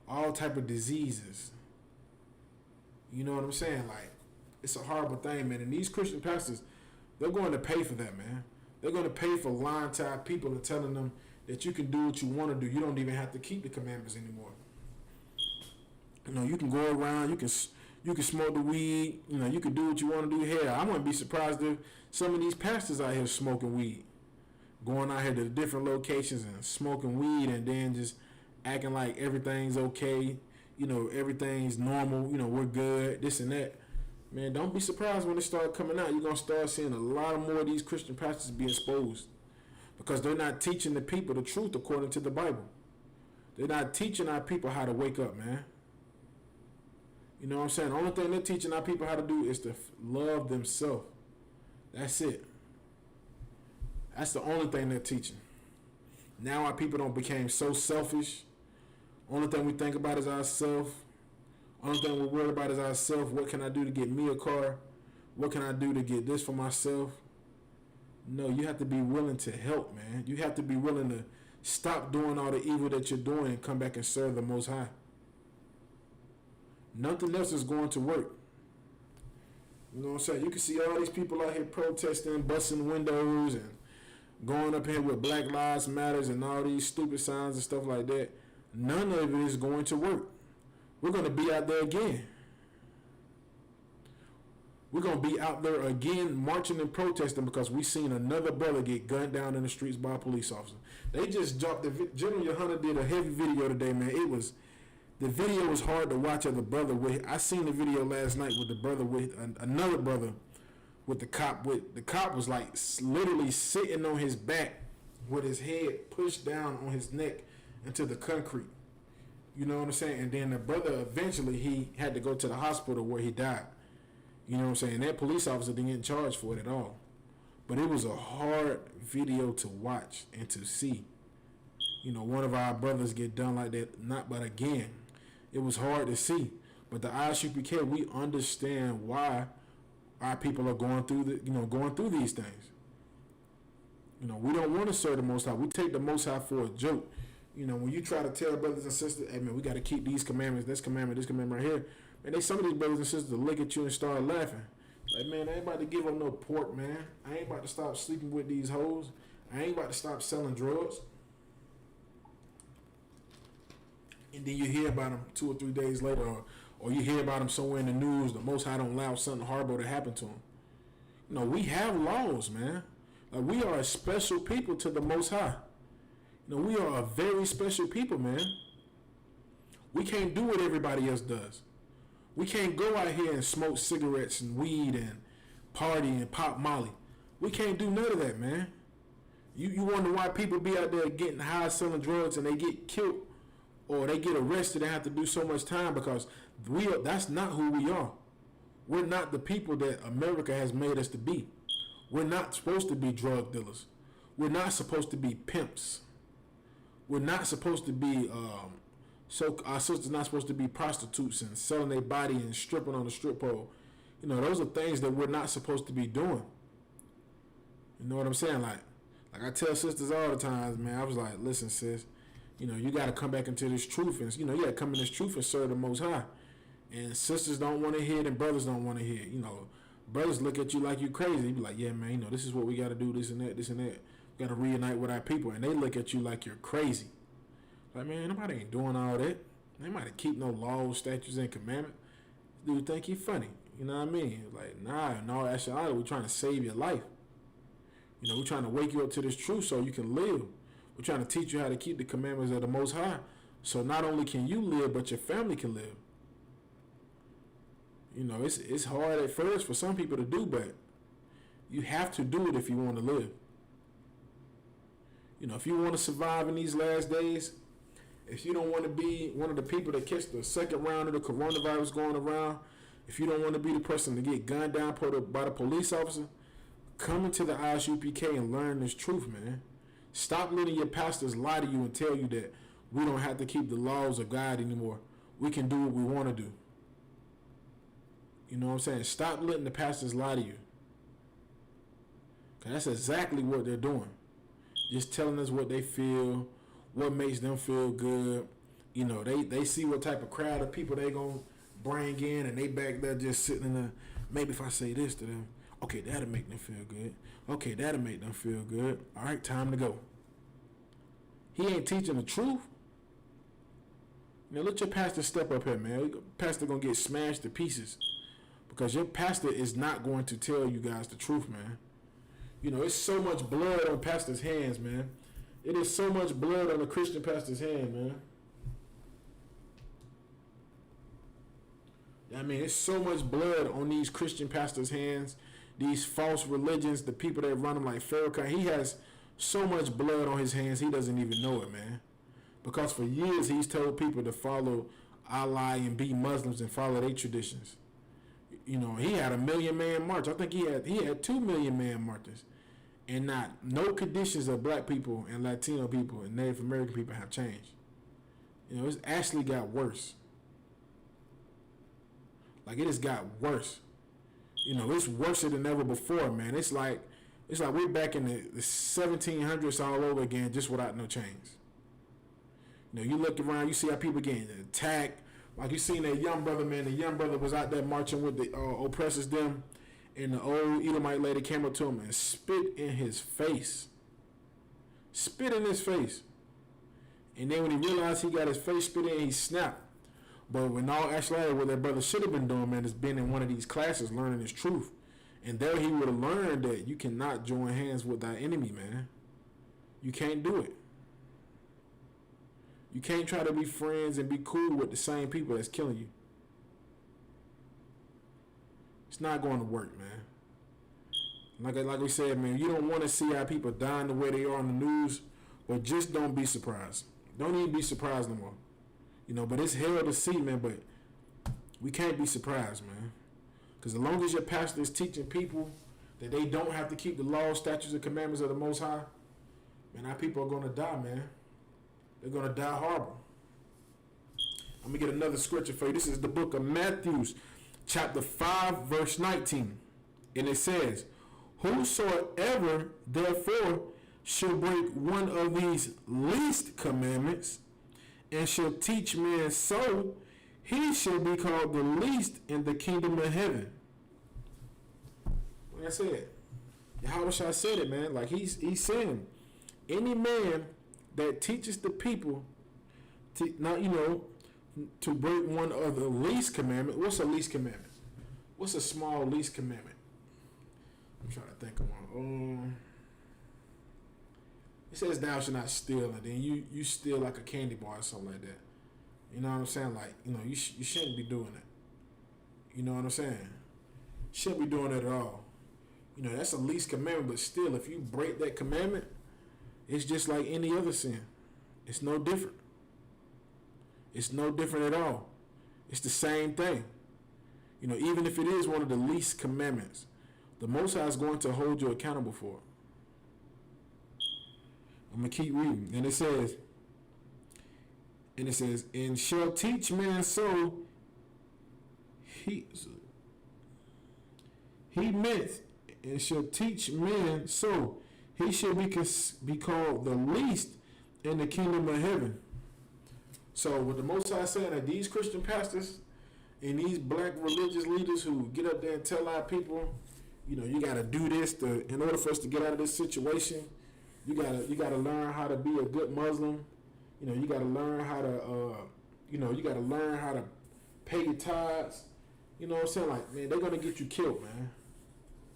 all type of diseases. You know what I'm saying? Like, it's a horrible thing, man. And these Christian pastors, they're going to pay for that, man. They're going to pay for lying to our people and telling them that you can do what you want to do. You don't even have to keep the commandments anymore. You can go around, you can smoke the weed, you can do what you want to do here. I wouldn't be surprised if some of these pastors out here smoking weed, going out here to different locations and smoking weed and then just acting like everything's okay, everything's normal, we're good, this and that. Man, don't be surprised when they start coming out. You're going to start seeing a lot more of these Christian pastors be exposed because they're not teaching the people the truth according to the Bible. They're not teaching our people how to wake up, man. You know what I'm saying? The only thing they're teaching our people how to do is to love themselves. That's it. That's the only thing they're teaching. Now our people don't become so selfish. Only thing we think about is ourselves. Only thing we're worried about is ourselves. What can I do to get me a car? What can I do to get this for myself? No, you have to be willing to help, man. You have to be willing to stop doing all the evil that you're doing and come back and serve the Most High. Nothing else is going to work. You know what I'm saying? You can see all these people out here protesting, busting windows, and going up here with Black Lives Matters and all these stupid signs and stuff like that. None of it is going to work. We're going to be out there again. We're going to be out there again marching and protesting because we seen another brother get gunned down in the streets by a police officer. They just dropped General YAHANNA did a heavy video today, man. The video was hard to watch of the brother with. I seen the video last night with the brother with another brother with the cop. The cop was like literally sitting on his back with his head pushed down on his neck into the concrete. You know what I'm saying? And then the brother eventually he had to go to the hospital where he died. You know what I'm saying? That police officer didn't get charged for it at all. But it was a hard video to watch and to see. One of our brothers get done like that. But again, it was hard to see. But the I.S.U.P.K, we understand why our people are going through these things. We don't want to serve the Most High. We take the Most High for a joke. When you try to tell brothers and sisters, hey man, we got to keep these commandments, this commandment right here. Man, some of these brothers and sisters look at you and start laughing. Like, man, I ain't about to give them no pork, man. I ain't about to stop sleeping with these hoes. I ain't about to stop selling drugs. And then you hear about them 2 or 3 days later, or you hear about them somewhere in the news, the Most High don't allow something horrible to happen to them. We have laws, man. Like, we are a special people to the Most High. We are a very special people, man. We can't do what everybody else does. We can't go out here and smoke cigarettes and weed and party and pop Molly. We can't do none of that, man. You wonder why people be out there getting high selling drugs and they get killed or they get arrested and have to do so much time because that's not who we are. We're not the people that America has made us to be. We're not supposed to be drug dealers. We're not supposed to be pimps. We're not supposed to be So our sisters not supposed to be prostitutes and selling their body and stripping on the strip pole. Those are things that we're not supposed to be doing. You know what I'm saying? Like I tell sisters all the time, man. I was like, listen, sis, you got to come back into this truth, and you got to come in this truth and serve the Most High. And sisters don't want to hear it, and brothers don't want to hear it. Brothers look at you like you crazy. You be like, yeah, man, this is what we got to do, this and that, this and that. We got to reunite with our people, and they look at you like you're crazy. Like, man, nobody ain't doing all that. They might keep no laws, statutes, and commandments. Dude think he funny. You know what I mean? Like, no, actually, we're trying to save your life. We're trying to wake you up to this truth so you can live. We're trying to teach you how to keep the commandments of the Most High, so not only can you live, but your family can live. It's hard at first for some people to do, but you have to do it if you want to live. If you want to survive in these last days, if you don't want to be one of the people that catch the second round of the coronavirus going around, if you don't want to be the person to get gunned down by the police officer, come into the I.S.U.P.K and learn this truth, man. Stop letting your pastors lie to you and tell you that we don't have to keep the laws of God anymore. We can do what we want to do. You know what I'm saying? Stop letting the pastors lie to you. Because that's exactly what they're doing. Just telling us what they feel, what makes them feel good. They see what type of crowd of people they going to bring in, and they back there just sitting in the, maybe if I say this to them, okay, that'll make them feel good. Okay, that'll make them feel good. All right, time to go. He ain't teaching the truth. Let your pastor step up here, man. Your pastor going to get smashed to pieces. Because your pastor is not going to tell you guys the truth, man. It's so much blood on pastor's hands, man. It is so much blood on a Christian pastor's hand, man. It's so much blood on these Christian pastors' hands, these false religions, the people that run them like Farrakhan. He has so much blood on his hands, he doesn't even know it, man. Because for years, he's told people to follow Allah and be Muslims and follow their traditions. He had 1 million man march. I think he had 2 million man marches. And no conditions of black people and Latino people and Native American people have changed. It's actually got worse. Like, it has got worse. It's worse than ever before, man. It's like we're back in the 1700s all over again, just without no chains. You look around, you see how people getting attacked. Like, you seen that young brother, man. The young brother was out there marching with the oppressors them, and the old Edomite lady came up to him and spit in his face. Spit in his face. And then when he realized he got his face spit in, he snapped. But when all actually what that brother should have been doing, man, is been in one of these classes learning his truth. And there he would have learned that you cannot join hands with thy enemy, man. You can't do it. You can't try to be friends and be cool with the same people that's killing you. It's not going to work, man. Like we said, man, you don't want to see how people dying the way they are on the news, but just don't be surprised. Don't even be surprised no more. But it's hell to see, man, but we can't be surprised, man. Because as long as your pastor is teaching people that they don't have to keep the laws, statutes, and commandments of the Most High, man, our people are going to die, man. They're going to die horrible. I'm going to get another scripture for you. This is the book of Matthew, chapter 5, verse 19. And it says, whosoever therefore shall break one of these least commandments and shall teach men so, he shall be called the least in the kingdom of heaven. Like I said, Yahawashi said it, man. Like he's saying, any man that teaches the people to not, to break one of the least commandment. What's a least commandment? What's a small least commandment? I'm trying to think of one. It says thou shalt not steal, and then you steal like a candy bar or something like that. You know what I'm saying? Like, you shouldn't be doing that. You know what I'm saying? Shouldn't be doing that at all. That's a least commandment, but still, if you break that commandment, it's just like any other sin. It's no different. It's no different at all. It's the same thing. Even if it is one of the least commandments, the Most High is going to hold you accountable for it. I'm going to keep reading. And it says, And it says, and shall teach men so he meant, and shall teach men so he shall be called the least in the kingdom of heaven. So what the Most High saying that these Christian pastors and these black religious leaders who get up there and tell our people, you got to do this in order for us to get out of this situation. You gotta learn how to be a good Muslim. You gotta learn how to you gotta learn how to pay your tithes. You know what I'm saying? Like, man, they're gonna get you killed, man.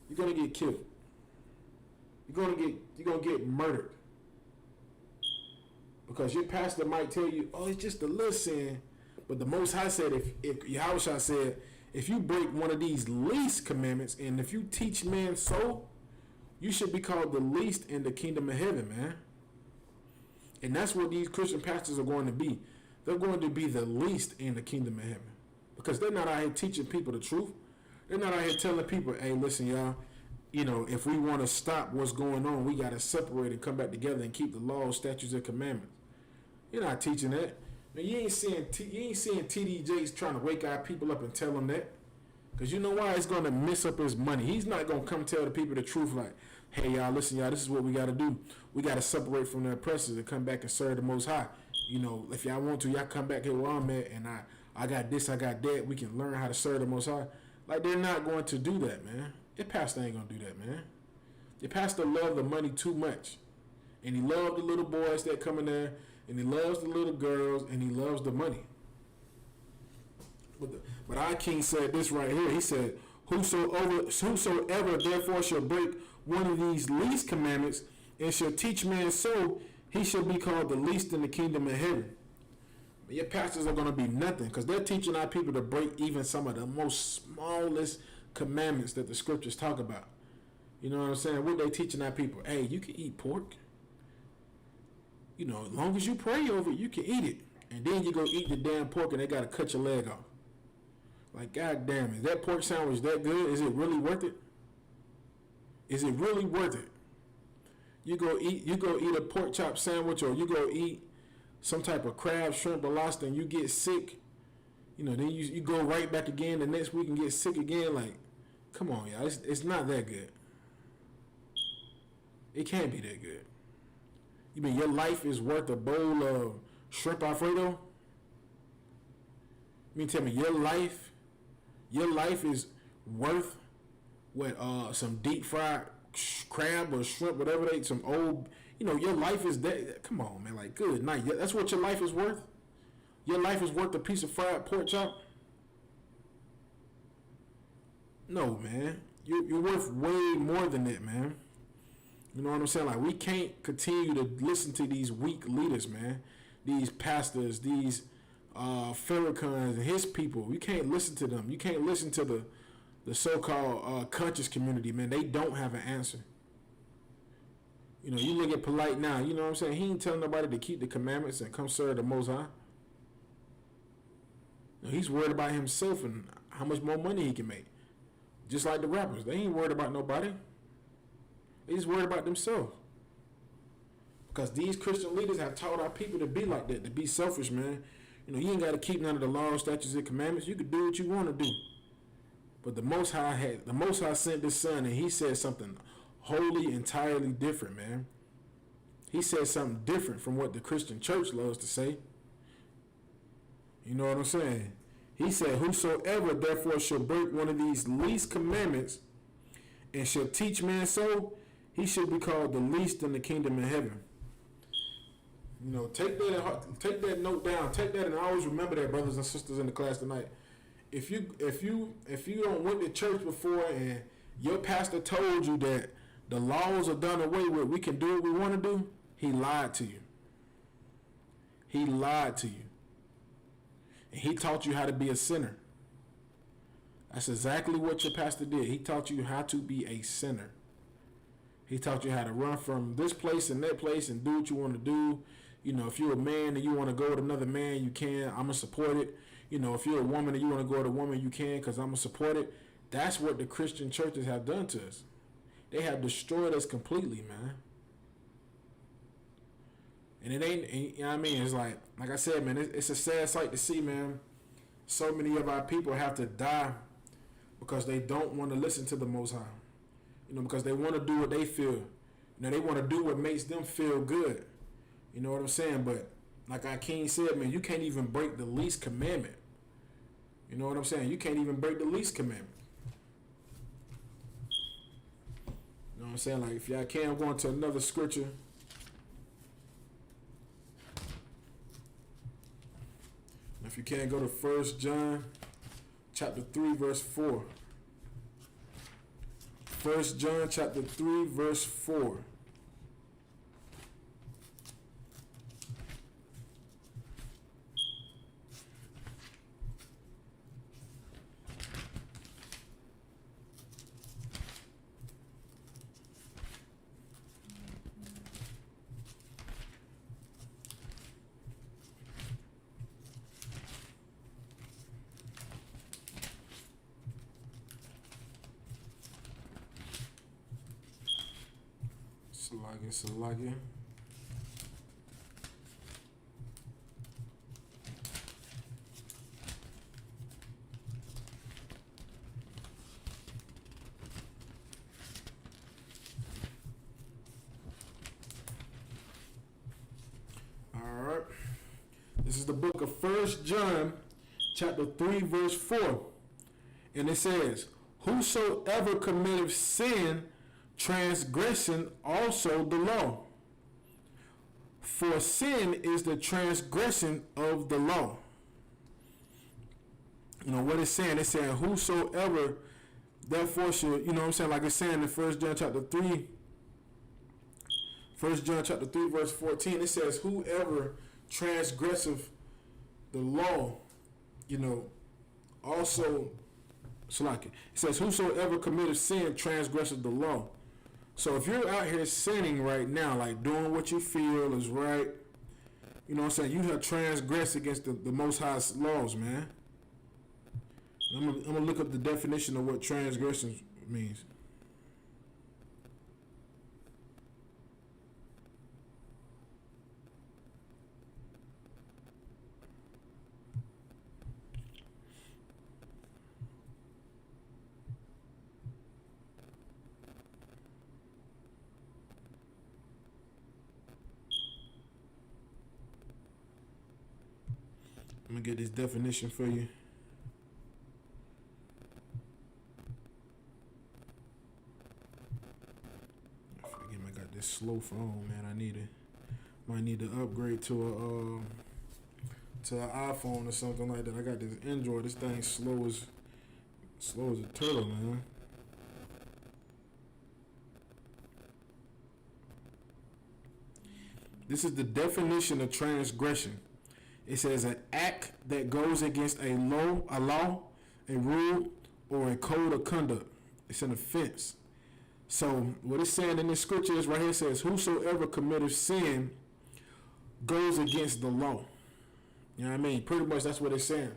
You're gonna get killed. You're gonna get murdered. Because your pastor might tell you, oh, it's just a little sin. But the Most High said, if Yahushua said, if you break one of these least commandments, and if you teach men so, you should be called the least in the kingdom of heaven, man. And that's what these Christian pastors are going to be. They're going to be the least in the kingdom of heaven. Because they're not out here teaching people the truth. They're not out here telling people, hey, listen, y'all, if we want to stop what's going on, we got to separate and come back together and keep the laws, statutes, and commandments. You're not teaching that. Man, you ain't seeing T.D. Jakes trying to wake our people up and tell them that. Because you know why? It's going to mess up his money. He's not going to come tell the people the truth like, hey, y'all, listen, y'all, this is what we got to do. We got to separate from the oppressors and come back and serve the Most High. If y'all want to, y'all come back here where I'm at, and I got this, I got that. We can learn how to serve the Most High. Like, they're not going to do that, man. Your pastor ain't going to do that, man. Your pastor loved the money too much. And he loved the little boys that come in there, and he loves the little girls, and he loves the money. But our King said this right here. He said, whosoever therefore shall break one of these least commandments and shall teach men so, he shall be called the least in the kingdom of heaven. But your pastors are going to be nothing because they're teaching our people to break even some of the most smallest commandments that the scriptures talk about. You know what I'm saying? What they teaching our people? Hey, you can eat pork. As long as you pray over it, you can eat it. And then you go eat the damn pork and they got to cut your leg off. Like, God damn, is that pork sandwich that good? Is it really worth it? Is it really worth it? You go eat a pork chop sandwich, or you go eat some type of crab, shrimp, or lobster, and you get sick. Then you go right back again the next week and get sick again. Like, come on, y'all. It's not that good. It can't be that good. You mean your life is worth a bowl of shrimp Alfredo? You mean tell me your life is worth what some deep fried crab or shrimp, whatever some old, your life is that. Come on, man, like, good night. That's what your life is worth? Your life is worth a piece of fried pork chop? No, man. You're worth way more than that, man. You know what I'm saying? Like, we can't continue to listen to these weak leaders, man. These pastors, these Farrakhan's and his people. You can't listen to them. You can't listen to the so-called conscious community, man. They don't have an answer. You look at Polite now. You know what I'm saying? He ain't telling nobody to keep the commandments and come serve the Most High. He's worried about himself and how much more money he can make. Just like the rappers. They ain't worried about nobody. They just worried about themselves. Because these Christian leaders have taught our people to be like that, to be selfish, man. You ain't got to keep none of the laws, statutes, and commandments. You can do what you want to do. But the Most High sent this son, and he said something wholly, entirely different, man. He said something different from what the Christian church loves to say. You know what I'm saying? He said, whosoever therefore shall break one of these least commandments and shall teach men so, he should be called the least in the kingdom of heaven. Take that note down. Take that and always remember that, brothers and sisters in the class tonight. If you don't went to church before and your pastor told you that the laws are done away with, we can do what we want to do, he lied to you. He lied to you. And he taught you how to be a sinner. That's exactly what your pastor did. He taught you how to be a sinner. He taught you how to run from this place and that place and do what you want to do. If you're a man and you want to go with another man, you can. I'm going to support it. If you're a woman and you want to go with a woman, you can, because I'm going to support it. That's what the Christian churches have done to us. They have destroyed us completely, man. And it ain't, you know what I mean? It's like I said, man, it's a sad sight to see, man. So many of our people have to die because they don't want to listen to the Most High. You know, because they want to do what they feel. You know, they want to do what makes them feel good. You know what I'm saying? But like our King said, man, you can't even break the least commandment. You know what I'm saying? You can't even break the least commandment. You know what I'm saying? Like, if y'all can, go into another scripture. If you can, go to 1 John chapter 3, verse 4. 1 John chapter 3, verse 4. Salagi. All right. This is the book of 1 John, chapter 3, verse 4. And it says, whosoever committeth sin, transgression also the law. For sin is the transgression of the law. You know what it's saying? It's saying whosoever therefore should, you know what I'm saying? Like it's saying in 1 John chapter 3, 1 John chapter 3, verse 14, it says, whoever transgresseth the law, you know, also, so like it says, whosoever committeth sin transgresseth the law. So if you're out here sinning right now, like doing what you feel is right, you know what I'm saying, you have transgressed against the Most High's laws, man. I'm gonna look up the definition of what transgression means. I'm gonna get this definition for you. Forget I got this slow phone, man. Might need to upgrade to an iPhone or something like that. I got this Android. This thing slow as a turtle, man. This is the definition of transgression. It says an act that goes against a law, a rule, or a code of conduct. It's an offense. So what it's saying in this scripture is right here, it says, whosoever committeth sin goes against the law. You know what I mean? Pretty much that's what it's saying.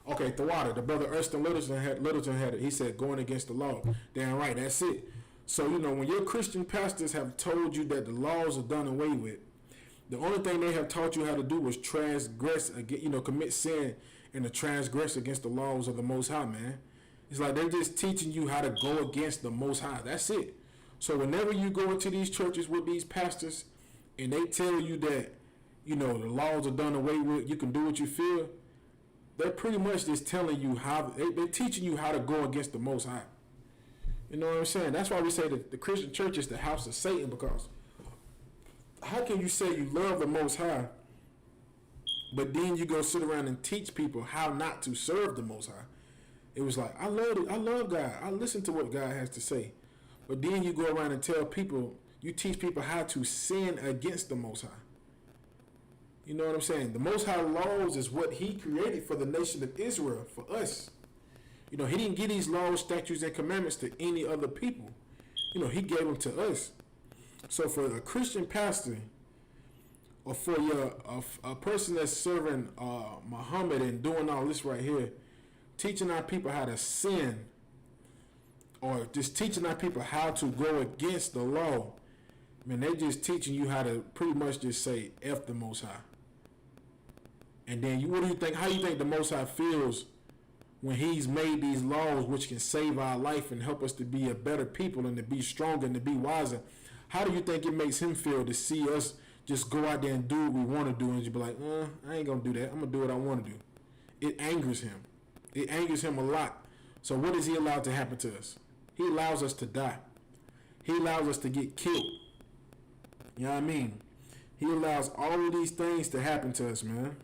Okay, Thawada, the brother Erston Littleton had it. He said going against the law. Damn right, that's it. So, you know, when your Christian pastors have told you that the laws are done away with, the only thing they have taught you how to do was transgress, you know, commit sin and to transgress against the laws of the Most High, man. It's like they're just teaching you how to go against the Most High. That's it. So whenever you go into these churches with these pastors and they tell you that, you know, the laws are done away with, you can do what you feel, they're pretty much just telling you how, they're teaching you how to go against the Most High. You know what I'm saying? That's why we say that the Christian church is the house of Satan, because how can you say you love the Most High, but then you go sit around and teach people how not to serve the Most High? It was like, I love God. I listen to what God has to say. But then you go around and tell people, you teach people how to sin against the Most High. You know what I'm saying? The Most High laws is what He created for the nation of Israel, for us. You know, He didn't give these laws, statutes, and commandments to any other people. You know, He gave them to us. So for a Christian pastor, or for a person that's serving Muhammad and doing all this right here, teaching our people how to sin, or just teaching our people how to go against the law, Man, they just teaching you how to pretty much just say F the Most High. And then what do you think? How do you think the Most High feels when He's made these laws which can save our life and help us to be a better people and to be stronger and to be wiser? How do you think it makes Him feel to see us just go out there and do what we want to do and just be like, I ain't gonna do that. I'm gonna do what I want to do. It angers Him. It angers Him a lot. So what does He allow to happen to us? He allows us to die. He allows us to get killed. You know what I mean? He allows all of these things to happen to us, man.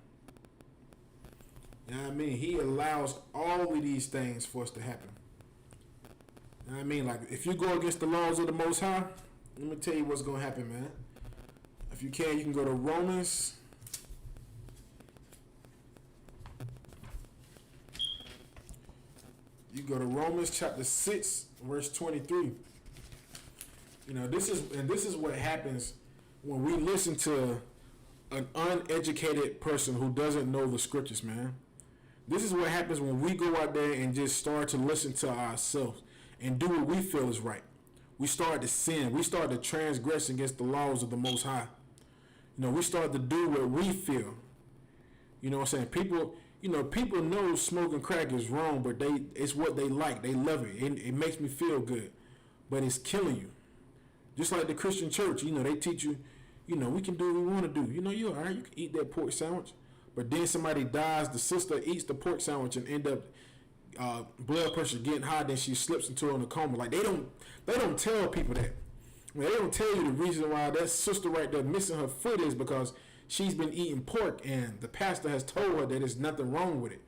You know what I mean? He allows all of these things for us to happen. You know what I mean? Like, if you go against the laws of the Most High, let me tell you what's going to happen, man. If you can go to Romans. You go to Romans chapter 6, verse 23. You know, this is what happens when we listen to an uneducated person who doesn't know the scriptures, man. This is what happens when we go out there and just start to listen to ourselves and do what we feel is right. We start to sin. We start to transgress against the laws of the Most High. You know, we start to do what we feel. You know what I'm saying? People know smoking crack is wrong, but it's what they like. They love it. It makes me feel good. But it's killing you. Just like the Christian church, you know, they teach you, you know, we can do what we want to do. You know, you're all right. You can eat that pork sandwich. But then somebody dies, the sister eats the pork sandwich and end up blood pressure getting high, then she slips into a coma. Like, they don't tell people that. I mean, they don't tell you the reason why that sister right there missing her foot is because she's been eating pork and the pastor has told her that there's nothing wrong with it.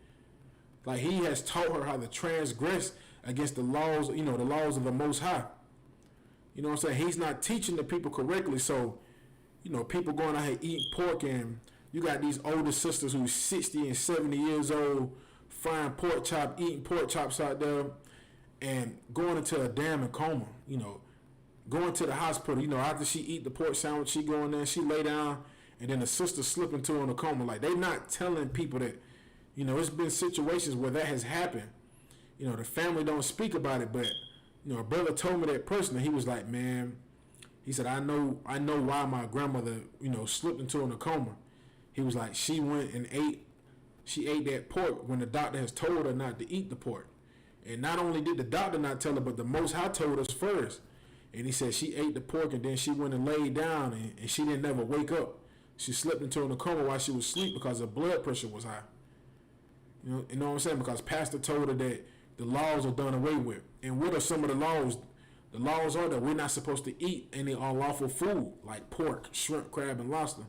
Like, he has taught her how to transgress against the laws, you know, the laws of the Most High. You know what I'm saying? He's not teaching the people correctly. So, you know, people going out here eating pork, and you got these older sisters who's 60 and 70 years old frying pork chop, eating pork chops out there and going into a damn coma, you know, going to the hospital. You know, after she eat the pork sandwich, she go in there, she lay down, and then the sister slip into a coma. Like, they not telling people that, you know, it's been situations where that has happened. You know, the family don't speak about it, but, you know, a brother told me that personally. He was like, man, he said, I know why my grandmother, you know, slipped into a coma. He was like, she went and ate that pork when the doctor has told her not to eat the pork. And not only did the doctor not tell her, but the Most High told us first. And he said she ate the pork and then she went and laid down and she didn't never wake up. She slipped into a coma while she was asleep because her blood pressure was high. You know what I'm saying? Because pastor told her that the laws are done away with. And what are some of the laws? The laws are that we're not supposed to eat any unlawful food like pork, shrimp, crab, and lobster.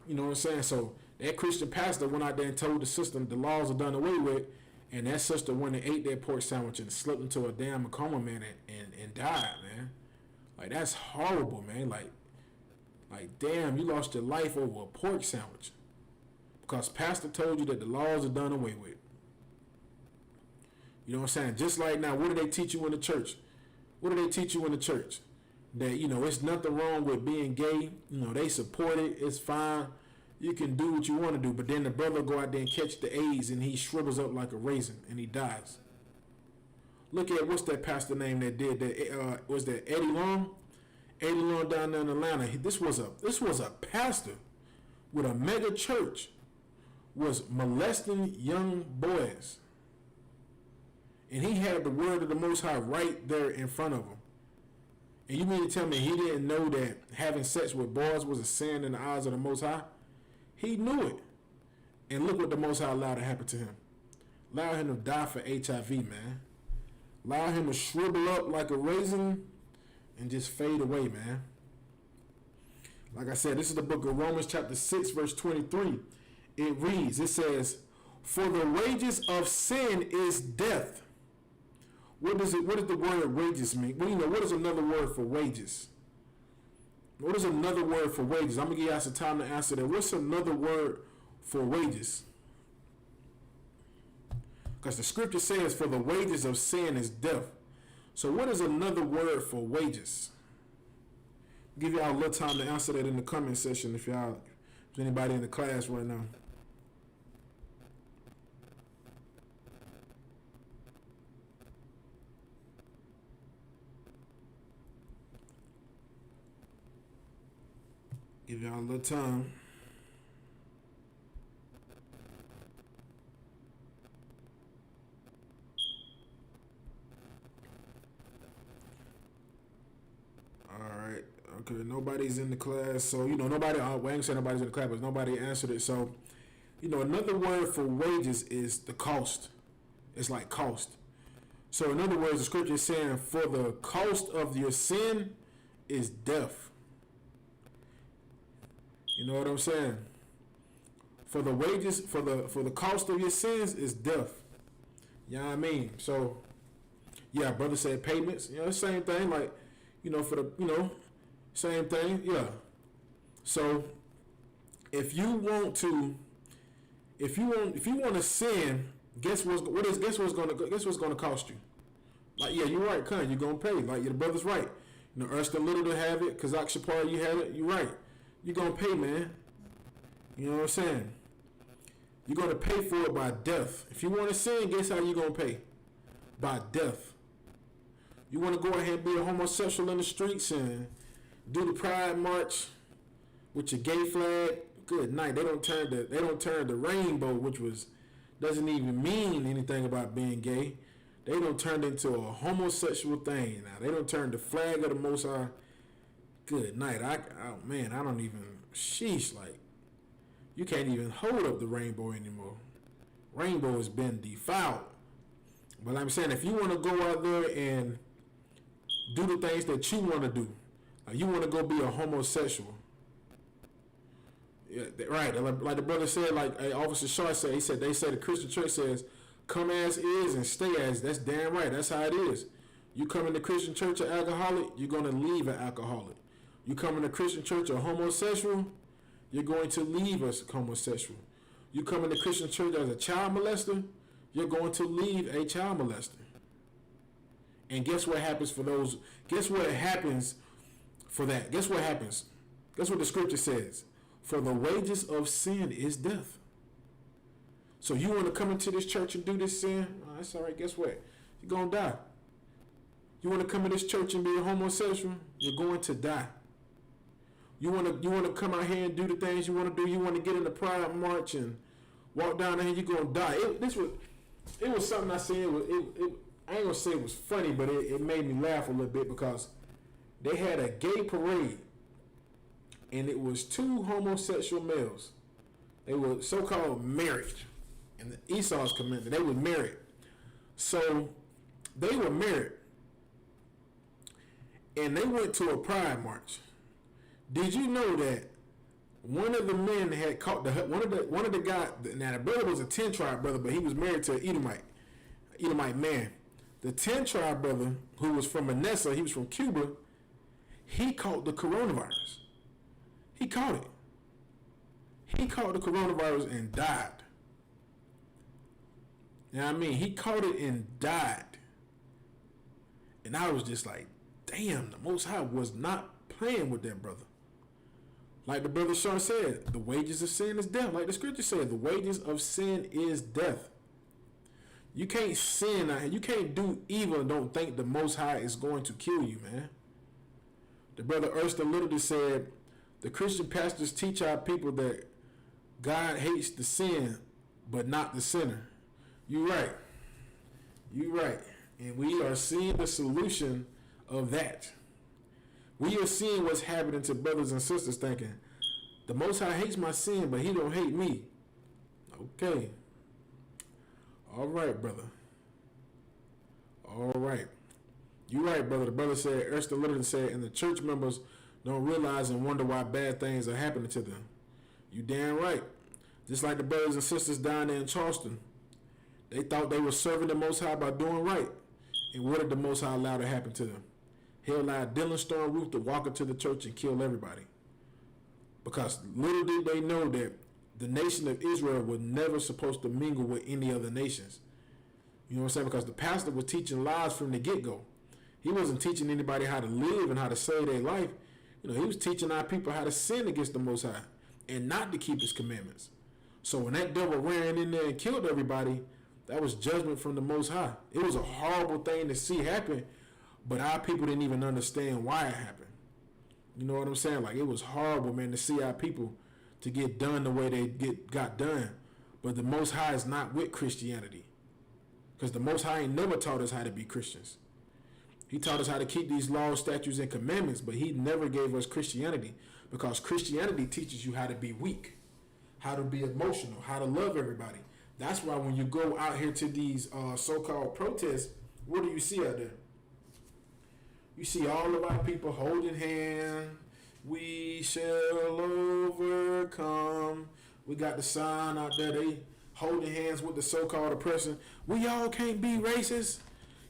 You know what I'm saying? So that Christian pastor went out there and told the sister the laws are done away with, and that sister went and ate that pork sandwich and slipped into a damn coma, man, and died, man. Like, that's horrible, man. Like damn, you lost your life over a pork sandwich because pastor told you that the laws are done away with. You know what I'm saying? Just like now, what do they teach you in the church? What do they teach you in the church? That, you know, it's nothing wrong with being gay. You know, they support it. It's fine. You can do what you want to do. But then the brother go out there and catch the AIDS and he shrivels up like a raisin and he dies. Look at, what's that pastor name that did that? Was that Eddie Long? Eddie Long down there in Atlanta. This was a pastor with a mega church was molesting young boys. And he had the word of the Most High right there in front of him. And you mean to tell me he didn't know that having sex with boys was a sin in the eyes of the Most High? He knew it. And look what the Most High allowed to happen to him. Allowed him to die for HIV, man. Allowed him to shrivel up like a raisin and just fade away, man. Like I said, this is the book of Romans chapter 6, verse 23. It reads, it says, for the wages of sin is death. What does the word wages mean? Well, you know, what is another word for wages? What is another word for wages? I'm going to give you some time to answer that. What's another word for wages? Because the scripture says, for the wages of sin is death. So what is another word for wages? I'll give y'all a little time to answer that in the comment section if there's anybody in the class right now. Give y'all a little time. All right. Okay. Nobody's in the class, so nobody. I ain't saying nobody's in the class, but nobody answered it. So another word for wages is the cost. It's like cost. So in other words, the scripture is saying, for the cost of your sin is death. You know what I'm saying? For the wages, for the cost of your sins is death. You know what I mean? So, yeah, brother said payments. Same thing. Like, for the, same thing. Yeah. So, if you want to sin, guess what's gonna cost you? Like, yeah, you're right, Con. You're gonna pay. Like, your brother's right. Erston Little to have it, Kazak Shapar, you have it. You're right. You're gonna pay, man. You know what I'm saying? You're gonna pay for it by death. If you want to sin, guess how you're gonna pay? By death. You want to go ahead and be a homosexual in the streets and do the Pride March with your gay flag? Good night. They don't turn the rainbow, which doesn't even mean anything about being gay. They don't turn it into a homosexual thing. Now they don't turn the flag of the Most High. Good night. I don't even. Sheesh, like, you can't even hold up the rainbow anymore. Rainbow has been defiled. But I'm saying, if you want to go out there and do the things that you want to do, like you want to go be a homosexual, yeah, right? Like the brother said, like Officer Shaw said, they say the Christian church says, "Come as is and stay as." That's damn right. That's how it is. You come in the Christian church an alcoholic, you're gonna leave an alcoholic. You come in the Christian church a homosexual, you're going to leave as homosexual. You come in the Christian church as a child molester, you're going to leave a child molester. And guess what happens for those? Guess what happens for that? Guess what happens? Guess what the scripture says? For the wages of sin is death. So you want to come into this church and do this sin? Oh, that's all right. Guess what? You're going to die. You want to come in this church and be a homosexual? You're going to die. You want to come out here and do the things you want to do. You want to get in the Pride March and walk down there, you're going to die. It was something I said. I ain't going to say it was funny, but it made me laugh a little bit because they had a gay parade and it was two homosexual males. They were so-called married. And the Esau's commandment, they were married. So they were married. And they went to a pride march. Did you know that one of the men had caught one of the guys? Now the brother was a 10 tribe brother, but he was married to an Edomite man. The 10 tribe brother, who was from Manasseh, he was from Cuba. He caught the coronavirus. He caught it. He caught the coronavirus and died. You know what I mean? He caught it and died. And I was just like, damn, the Most High was not playing with that brother. Like the brother Sean said, the wages of sin is death. Like the scripture said, the wages of sin is death. You can't sin out here. You can't do evil and don't think the Most High is going to kill you, man. The brother Erston Little said, the Christian pastors teach our people that God hates the sin, but not the sinner. You're right. You're right. And we are seeing the solution of that. We are seeing what's happening to brothers and sisters thinking, the Most High hates my sin, but he don't hate me. Okay. All right, brother. All right. You're right, brother. The brother said, Erston Little said, and the church members don't realize and wonder why bad things are happening to them. You damn right. Just like the brothers and sisters down there in Charleston. They thought they were serving the Most High by doing right. And what did the Most High allow to happen to them? He allowed Dylan Storm Roof to walk into the church and kill everybody. Because little did they know that the nation of Israel was never supposed to mingle with any other nations. You know what I'm saying? Because the pastor was teaching lies from the get-go. He wasn't teaching anybody how to live and how to save their life. He was teaching our people how to sin against the Most High and not to keep his commandments. So when that devil ran in there and killed everybody, that was judgment from the Most High. It was a horrible thing to see happen, but our people didn't even understand why it happened. You know what I'm saying? Like, it was horrible, man, to see our people to get done the way they got done. But the Most High is not with Christianity. Because the Most High ain't never taught us how to be Christians. He taught us how to keep these laws, statutes, and commandments, but he never gave us Christianity, because Christianity teaches you how to be weak, how to be emotional, how to love everybody. That's why when you go out here to these so-called protests, what do you see out there? You see all of our people holding hands. We shall overcome. We got the sign out there. They holding hands with the so-called oppressor. We all can't be racist.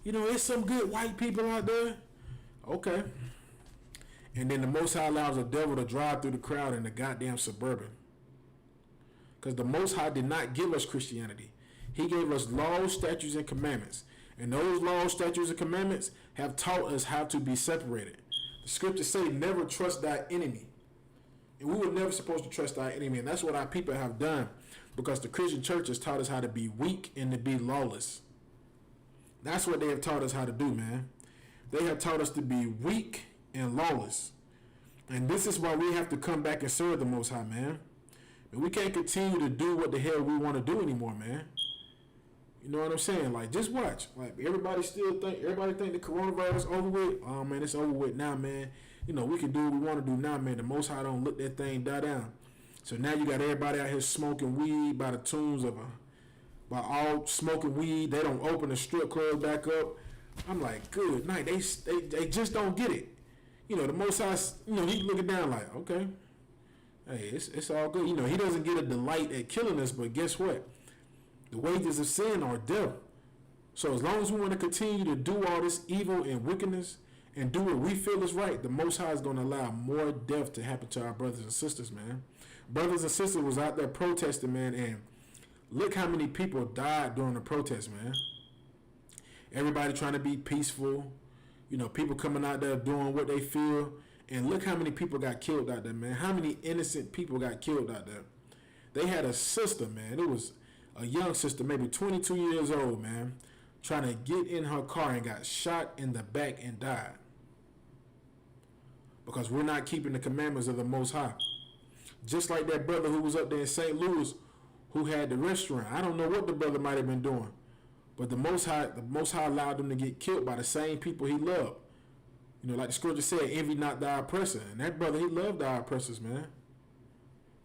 You know, there's some good white people out there. Okay. And then the Most High allows the devil to drive through the crowd in the goddamn Suburban. Because the Most High did not give us Christianity. He gave us laws, statutes, and commandments. And those laws, statutes, and commandments have taught us how to be separated. The scriptures say, never trust thy enemy. And we were never supposed to trust our enemy. And that's what our people have done. Because the Christian church has taught us how to be weak and to be lawless. That's what they have taught us how to do, man. They have taught us to be weak and lawless. And this is why we have to come back and serve the Most High, man. And we can't continue to do what the hell we want to do anymore, man. You know what I'm saying? Like, just watch. Like, everybody think the coronavirus over with. Oh, man, it's over with now, man. You know, we can do what we want to do now, man. The Most High don't let that thing die down. So now you got everybody out here smoking weed by the tunes of by all smoking weed. They don't open the strip club back up. I'm like, good night. They just don't get it. You know, the Most High, you know, he's looking down like, okay, hey, it's all good. You know, he doesn't get a delight at killing us, but guess what? The wages of sin are death. So as long as we want to continue to do all this evil and wickedness and do what we feel is right, the Most High is going to allow more death to happen to our brothers and sisters, man. Brothers and sisters was out there protesting, man, and look how many people died during the protest, man. Everybody trying to be peaceful. You know, people coming out there doing what they feel. And look how many people got killed out there, man. How many innocent people got killed out there. They had a sister, man. It was a young sister, maybe 22 years old, man, trying to get in her car and got shot in the back and died. Because we're not keeping the commandments of the Most High. Just like that brother who was up there in St. Louis who had the restaurant. I don't know what the brother might have been doing. But the Most High allowed them to get killed by the same people he loved. You know, like the scripture said, envy not thy oppressor. And that brother, he loved thy oppressors, man.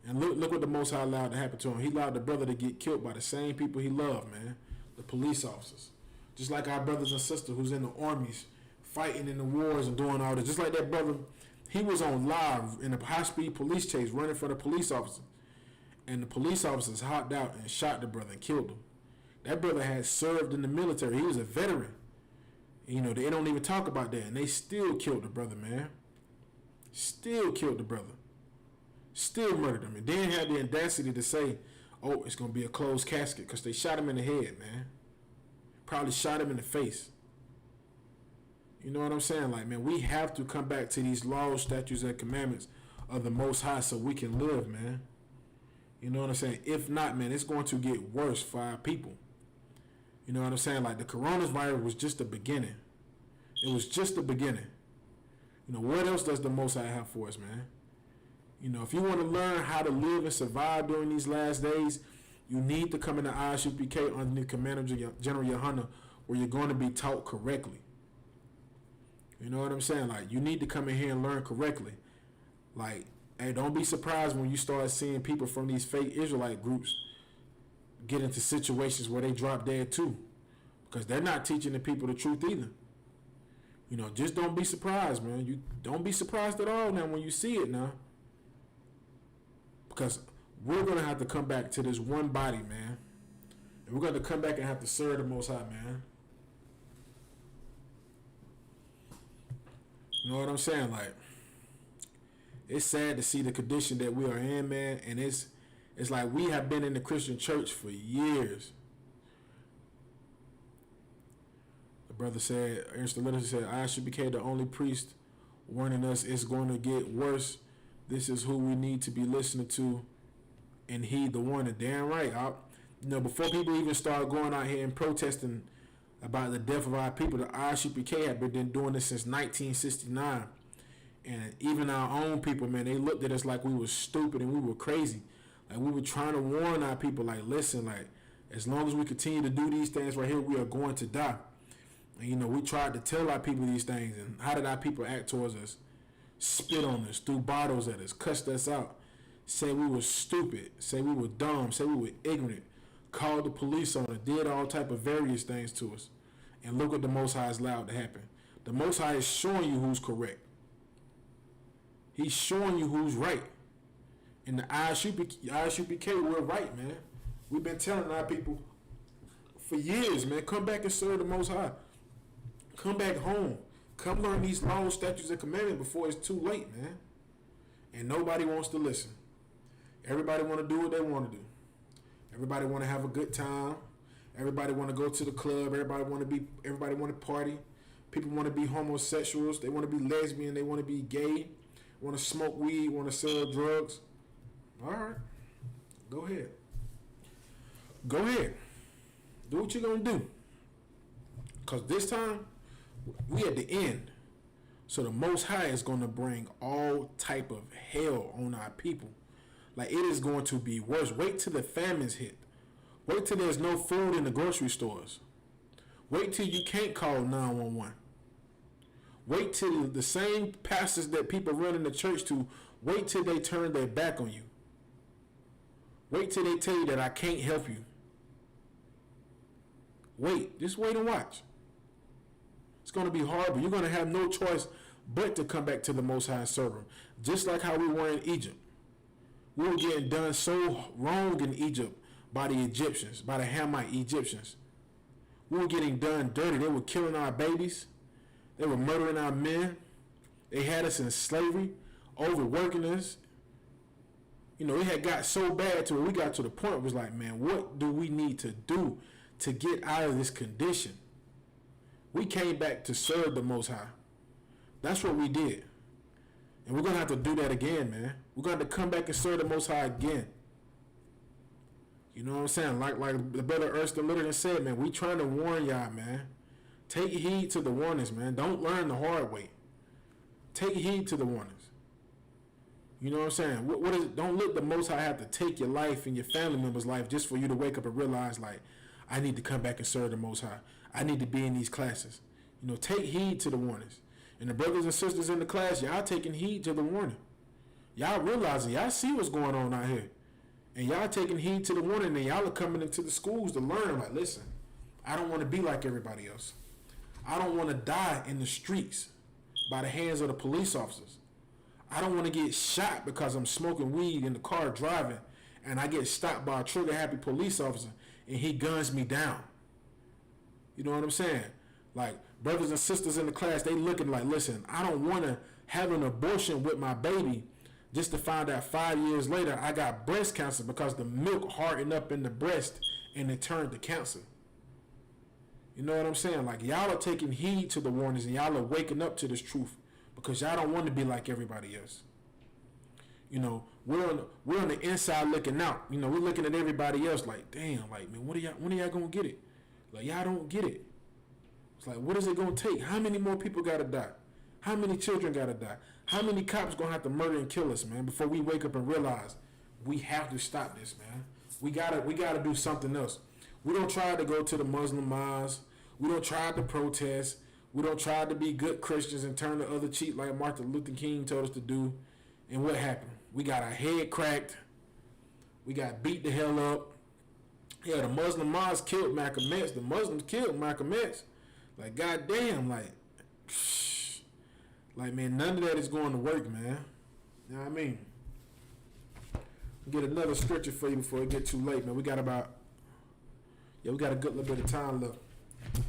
And look what the Most High allowed to happen to him. He allowed the brother to get killed by the same people he loved, man. The police officers. Just like our brothers and sisters who's in the armies, fighting in the wars and doing all this. Just like that brother, he was on live in a high-speed police chase running for the police officer. And the police officers hopped out and shot the brother and killed him. That brother had served in the military. He was a veteran. You know, they don't even talk about that. And they still killed the brother, man. Still killed the brother. Still murdered him. And then had the audacity to say, oh, it's going to be a closed casket, because they shot him in the head, man. Probably shot him in the face. You know what I'm saying? Like, man, we have to come back to these laws, statutes, and commandments of the Most High so we can live, man. You know what I'm saying? If not, man, it's going to get worse for our people. You know what I'm saying? Like, the coronavirus was just the beginning. It was just the beginning. You know, what else does the Most High have for us, man? You know, if you want to learn how to live and survive during these last days, you need to come into I.S.U.P.K underneath Commander General YAHANNA, where you're going to be taught correctly. You know what I'm saying? Like, you need to come in here and learn correctly. Like, hey, don't be surprised when you start seeing people from these fake Israelite groups get into situations where they drop dead too. Because they're not teaching the people the truth either. You know, just don't be surprised, man. You don't be surprised at all now when you see it now. Because we're going to have to come back to this one body, man. And we're going to come back and have to serve the Most High, man. You know what I'm saying? Like, it's sad to see the condition that we are in, man. And it's like we have been in the Christian church for years. The brother said, Ernest the said, I.S.U.P.K, the only priest warning us it's going to get worse. This is who we need to be listening to and heed the warning. Damn right. You know, before people even start going out here and protesting about the death of our people, the I.S.U.P.K had been doing this since 1969. And even our own people, man, they looked at us like we were stupid and we were crazy. Like we were trying to warn our people, like, listen, like, as long as we continue to do these things right here, we are going to die. And, we tried to tell our people these things. And how did our people act towards us? Spit on us, threw bottles at us, cussed us out, said we were stupid, said we were dumb, said we were ignorant, called the police on us, did all type of various things to us. And look what the Most High is allowed to happen. The Most High is showing you who's correct. He's showing you who's right. In the I.S.U.P.K, we're right, man. We've been telling our people for years, man, come back and serve the Most High. Come back home. Come learn these laws, statutes, and commandments before it's too late, man. And nobody wants to listen. Everybody want to do what they want to do. Everybody want to have a good time. Everybody want to go to the club. Everybody want to party. People want to be homosexuals. They want to be lesbian. They want to be gay. Want to smoke weed. Want to sell drugs. All right. Go ahead. Go ahead. Do what you're going to do. Because this time, we at the end. So the Most High is going to bring all type of hell on our people. Like, it is going to be worse. Wait till the famines hit. Wait till there's no food in the grocery stores. Wait till you can't call 911. Wait till the same pastors that people run in the church to, wait till they turn their back on you. Wait till they tell you that I can't help you. Wait. Just wait and watch. It's going to be hard, but you're going to have no choice but to come back to the Most High and serve Him. Just like how we were in Egypt. We were getting done so wrong in Egypt by the Egyptians, by the Hamite Egyptians. We were getting done dirty. They were killing our babies. They were murdering our men. They had us in slavery, overworking us. It had got so bad to where we got to the point where it was like, man, what do we need to do to get out of this condition? We came back to serve the Most High. That's what we did. And we're going to have to do that again, man. We're going to have to come back and serve the Most High again. You know what I'm saying? Like the brother Erston Littleton said, man, we trying to warn y'all, man. Take heed to the warnings, man. Don't learn the hard way. Take heed to the warnings. You know what I'm saying? What is? Don't let the Most High have to take your life and your family members' life just for you to wake up and realize, like, I need to come back and serve the Most High. I need to be in these classes. Take heed to the warnings. And the brothers and sisters in the class, y'all taking heed to the warning. Y'all realizing, y'all see what's going on out here. And y'all taking heed to the warning, and y'all are coming into the schools to learn. Like, listen, I don't want to be like everybody else. I don't want to die in the streets by the hands of the police officers. I don't want to get shot because I'm smoking weed in the car driving, and I get stopped by a trigger-happy police officer, and he guns me down. You know what I'm saying? Like, brothers and sisters in the class, they looking like, listen, I don't want to have an abortion with my baby just to find out 5 years later I got breast cancer because the milk hardened up in the breast and it turned to cancer. You know what I'm saying? Like, y'all are taking heed to the warnings and y'all are waking up to this truth because y'all don't want to be like everybody else. We're on the inside looking out. We're looking at everybody else like, damn, like, man, when are y'all gonna get it? Like, y'all don't get it. It's like, what is it gonna take? How many more people gotta die? How many children gotta die? How many cops gonna have to murder and kill us, man, before we wake up and realize we have to stop this, man? We gotta do something else. We don't try to go to the Muslim mosque. We don't try to protest. We don't try to be good Christians and turn the other cheek like Martin Luther King told us to do. And what happened? We got our head cracked. We got beat the hell up. Yeah, the Muslim mosque killed Malcolm X. The Muslims killed Malcolm X. Like, goddamn, like, man, none of that is going to work, man. You know what I mean? Get another scripture for you before it get too late, man. We got a good little bit of time left.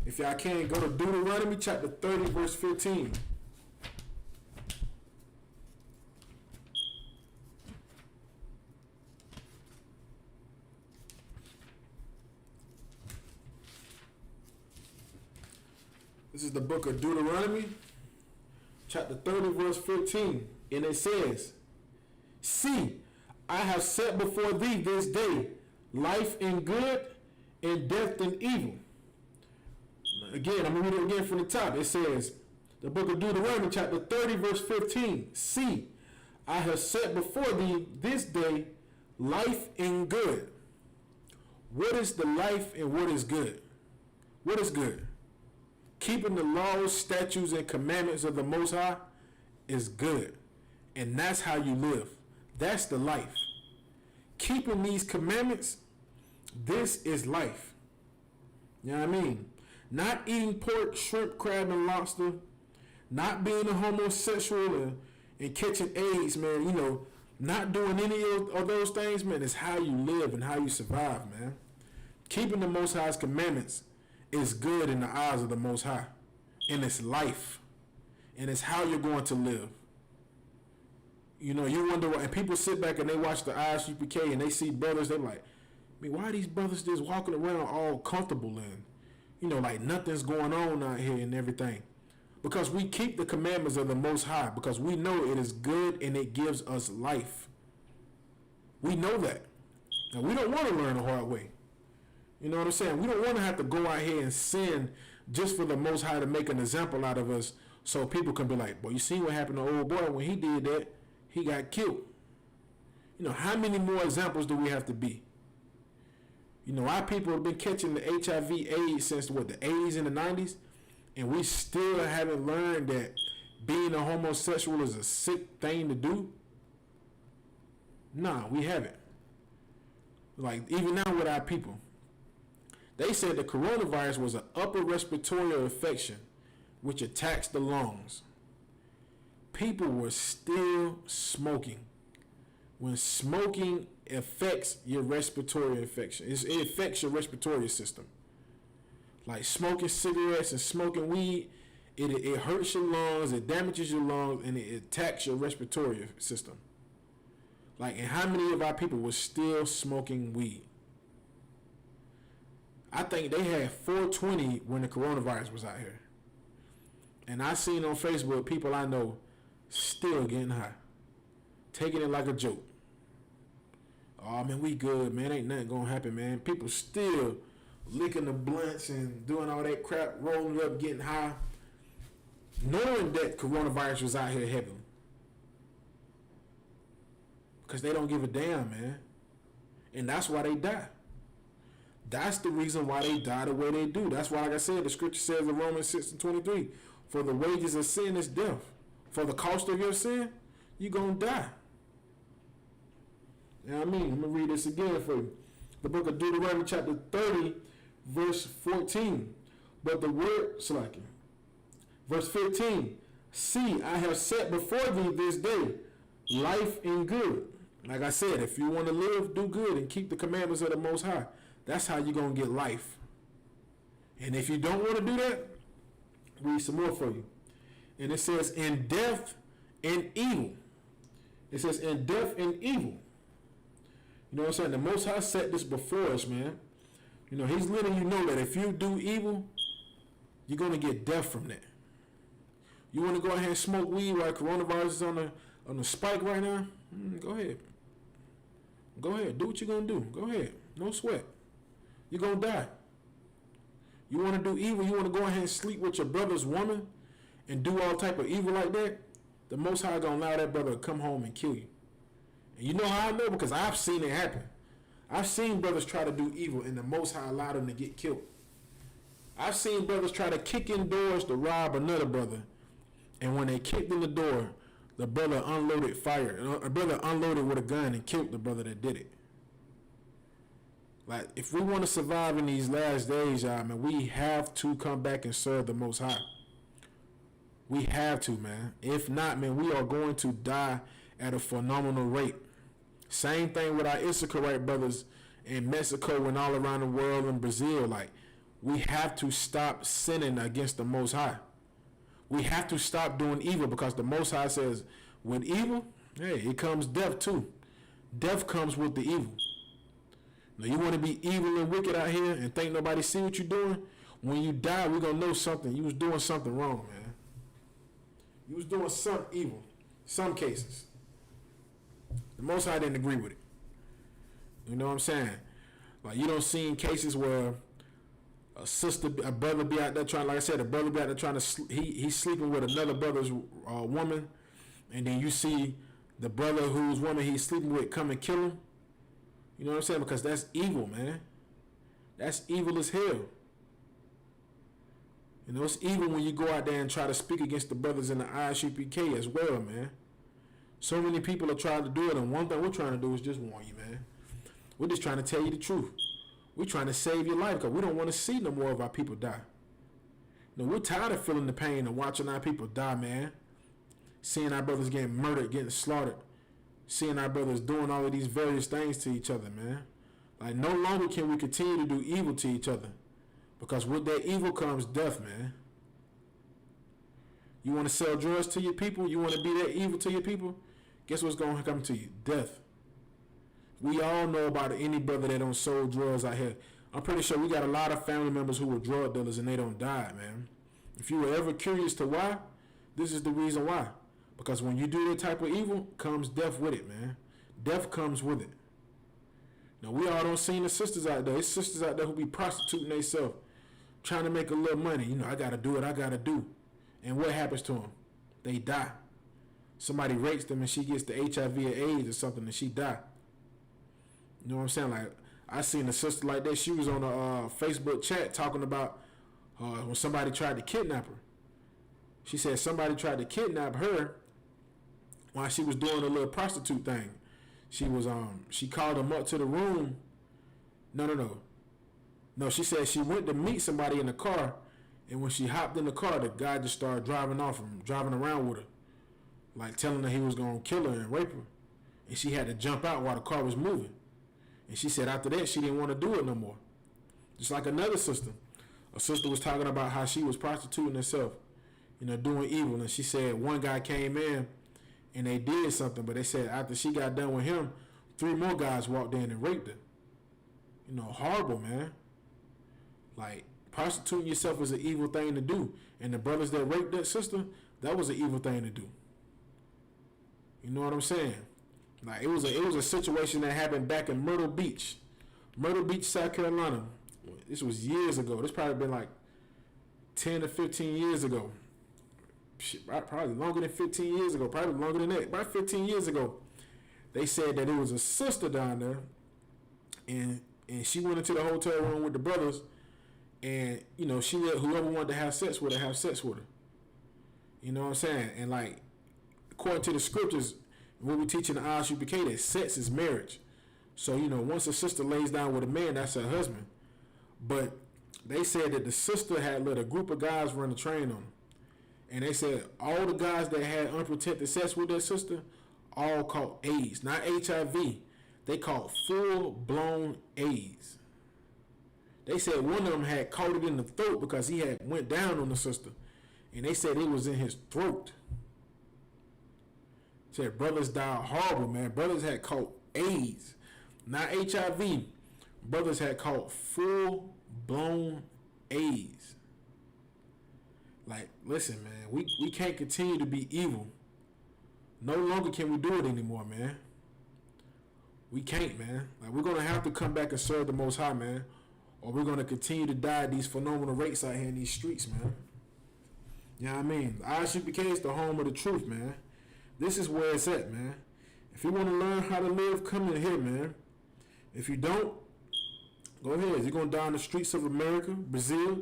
If y'all can, go to Deuteronomy chapter 30, verse 15. This is the book of Deuteronomy, chapter 30, verse 15. And it says, see, I have set before thee this day life and good and death and evil. Again, I'm going to read it again from the top. It says, The book of Deuteronomy, chapter 30, verse 15. See, I have set before thee this day life and good. What is the life and what is good? What is good? Keeping the laws, statutes, and commandments of the Most High is good. And that's how you live. That's the life. Keeping these commandments, this is life. You know what I mean? Not eating pork, shrimp, crab, and lobster. Not being a homosexual and catching AIDS, man. You know, not doing any of those things, man, is how you live and how you survive, man. Keeping the Most High's commandments is good in the eyes of the Most High. And it's life. And it's how you're going to live. You know, you wonder why, and people sit back and they watch the I.S.U.P.K. and they see brothers, they're like, I mean, why are these brothers just walking around all comfortable and, you know, like nothing's going on out here and everything? Because we keep the commandments of the Most High, because we know it is good and it gives us life. We know that. And we don't want to learn the hard way. You know what I'm saying? We don't want to have to go out here and sin just for the Most High to make an example out of us so people can be like, boy, you see what happened to old boy when he did that? He got killed. You know, how many more examples do we have to be? You know, our people have been catching the HIV AIDS since the 80s and the 90s, and we still haven't learned that being a homosexual is a sick thing to do. Nah, we haven't. Like, even now with our people, they said the coronavirus was an upper respiratory infection which attacks the lungs. People were still smoking. When smoking affects your respiratory infection, it affects your respiratory system. Like smoking cigarettes and smoking weed, it hurts your lungs, it damages your lungs, and it attacks your respiratory system. Like, and how many of our people were still smoking weed? I think they had 420 when the coronavirus was out here. And I seen on Facebook people I know still getting high, taking it like a joke. Oh man, we good, man. Ain't nothing gonna happen, man. People still licking the blunts and doing all that crap, rolling up, getting high, knowing that coronavirus was out here heavily. Because they don't give a damn, man. And that's why they die. That's the reason why they die the way they do. That's why, like I said, the scripture says in Romans 6:23, for the wages of sin is death. For the cost of your sin, you're going to die. You know what I mean? Let me read this again for you. The book of Deuteronomy chapter 30, verse 14. But the word, verse 15, see, I have set before thee this day life and good. Like I said, if you want to live, do good and keep the commandments of the Most High. That's how you're going to get life. And if you don't want to do that, read some more for you. And it says, in death and evil. It says, in death and evil. You know what I'm saying? The Most High set this before us, man. You know, he's letting you know that if you do evil, you're going to get death from that. You want to go ahead and smoke weed while coronavirus is on the spike right now? Go ahead. Go ahead. Do what you're going to do. Go ahead. No sweat. You're going to die. You want to do evil? You want to go ahead and sleep with your brother's woman and do all type of evil like that? The Most High going to allow that brother to come home and kill you. And you know how I know? Because I've seen it happen. I've seen brothers try to do evil and the Most High allowed them to get killed. I've seen brothers try to kick in doors to rob another brother. And when they kicked in the door, the brother unloaded fire. A brother unloaded with a gun and killed the brother that did it. Like, if we want to survive in these last days, y'all, man, we have to come back and serve the Most High. We have to, man. If not, man, we are going to die at a phenomenal rate. Same thing with our Israelite brothers in Mexico and all around the world in Brazil. Like, we have to stop sinning against the Most High. We have to stop doing evil because the Most High says, with evil, hey, it comes death too. Death comes with the evil. Now, you want to be evil and wicked out here and think nobody see what you're doing? When you die, we're going to know something. You was doing something wrong, man. You was doing some evil. Some cases. The Most High didn't agree with it. You know what I'm saying? Like, you don't see cases where a brother be out there trying, like I said, a brother be out there trying to, he's sleeping with another brother's woman, and then you see the brother whose woman he's sleeping with come and kill him. You know what I'm saying? Because that's evil, man. That's evil as hell. You know, it's evil when you go out there and try to speak against the brothers in the I.S.U.P.K as well, man. So many people are trying to do it, and one thing we're trying to do is just warn you, man. We're just trying to tell you the truth. We're trying to save your life because we don't want to see no more of our people die. You know, we're tired of feeling the pain of watching our people die, man. Seeing our brothers getting murdered, getting slaughtered. Seeing our brothers doing all of these various things to each other, man. Like, no longer can we continue to do evil to each other. Because with that evil comes death, man. You want to sell drugs to your people? You want to be that evil to your people? Guess what's going to come to you? Death. We all know about any brother that don't sell drugs out here. I'm pretty sure we got a lot of family members who were drug dealers and they don't die, man. If you were ever curious to why, this is the reason why. Because when you do that type of evil, comes death with it, man. Death comes with it. Now, we all don't see the sisters out there. There's sisters out there who be prostituting themselves, trying to make a little money. You know, I got to do what I got to do. And what happens to them? They die. Somebody rapes them and she gets the HIV or AIDS or something and she die. You know what I'm saying? Like, I seen a sister like that. She was on a Facebook chat talking about when somebody tried to kidnap her. She said somebody tried to kidnap her while she was doing a little prostitute thing. She called them up to the room. No, she said she went to meet somebody in the car, and when she hopped in the car, the guy just started driving around with her, like telling her he was going to kill her and rape her. And she had to jump out while the car was moving. And she said after that, she didn't want to do it no more. Just like another sister. A sister was talking about how she was prostituting herself, you know, doing evil. And she said one guy came in and they did something, but they said after she got done with him, 3 more guys walked in and raped her. You know, horrible, man. Like, prostituting yourself is an evil thing to do. And the brothers that raped that sister, that was an evil thing to do. You know what I'm saying? Like, it was a situation that happened back in Myrtle Beach, South Carolina. This was years ago. This probably been like 10 to 15 years ago. Shit, probably longer than 15 years ago. Probably longer than that. About 15 years ago. They said that it was a sister down there, and she went into the hotel room with the brothers, and, you know, she let whoever wanted to have sex with her have sex with her. You know what I'm saying? And, like, according to the scriptures, what we teach in the I.S.U.P.K, that sex is marriage. So, you know, once a sister lays down with a man, that's her husband. But they said that the sister had let a group of guys run a train on them. And they said all the guys that had unprotected sex with their sister all caught AIDS. Not HIV. They caught full-blown AIDS. They said one of them had caught it in the throat because he had went down on the sister. And they said it was in his throat. Said brothers died horrible, man. Brothers had caught AIDS. Not HIV. Brothers had caught full-blown AIDS. Like, listen, man, we can't continue to be evil. No longer can we do it anymore, man. We can't, man. Like, we're going to have to come back and serve the Most High, man. Or we're going to continue to die at these phenomenal rates out here in these streets, man. You know what I mean? The I.S.U.P.K is the home of the truth, man. This is where it's at, man. If you want to learn how to live, come in here, man. If you don't, go ahead. You're going to die on the streets of America, Brazil,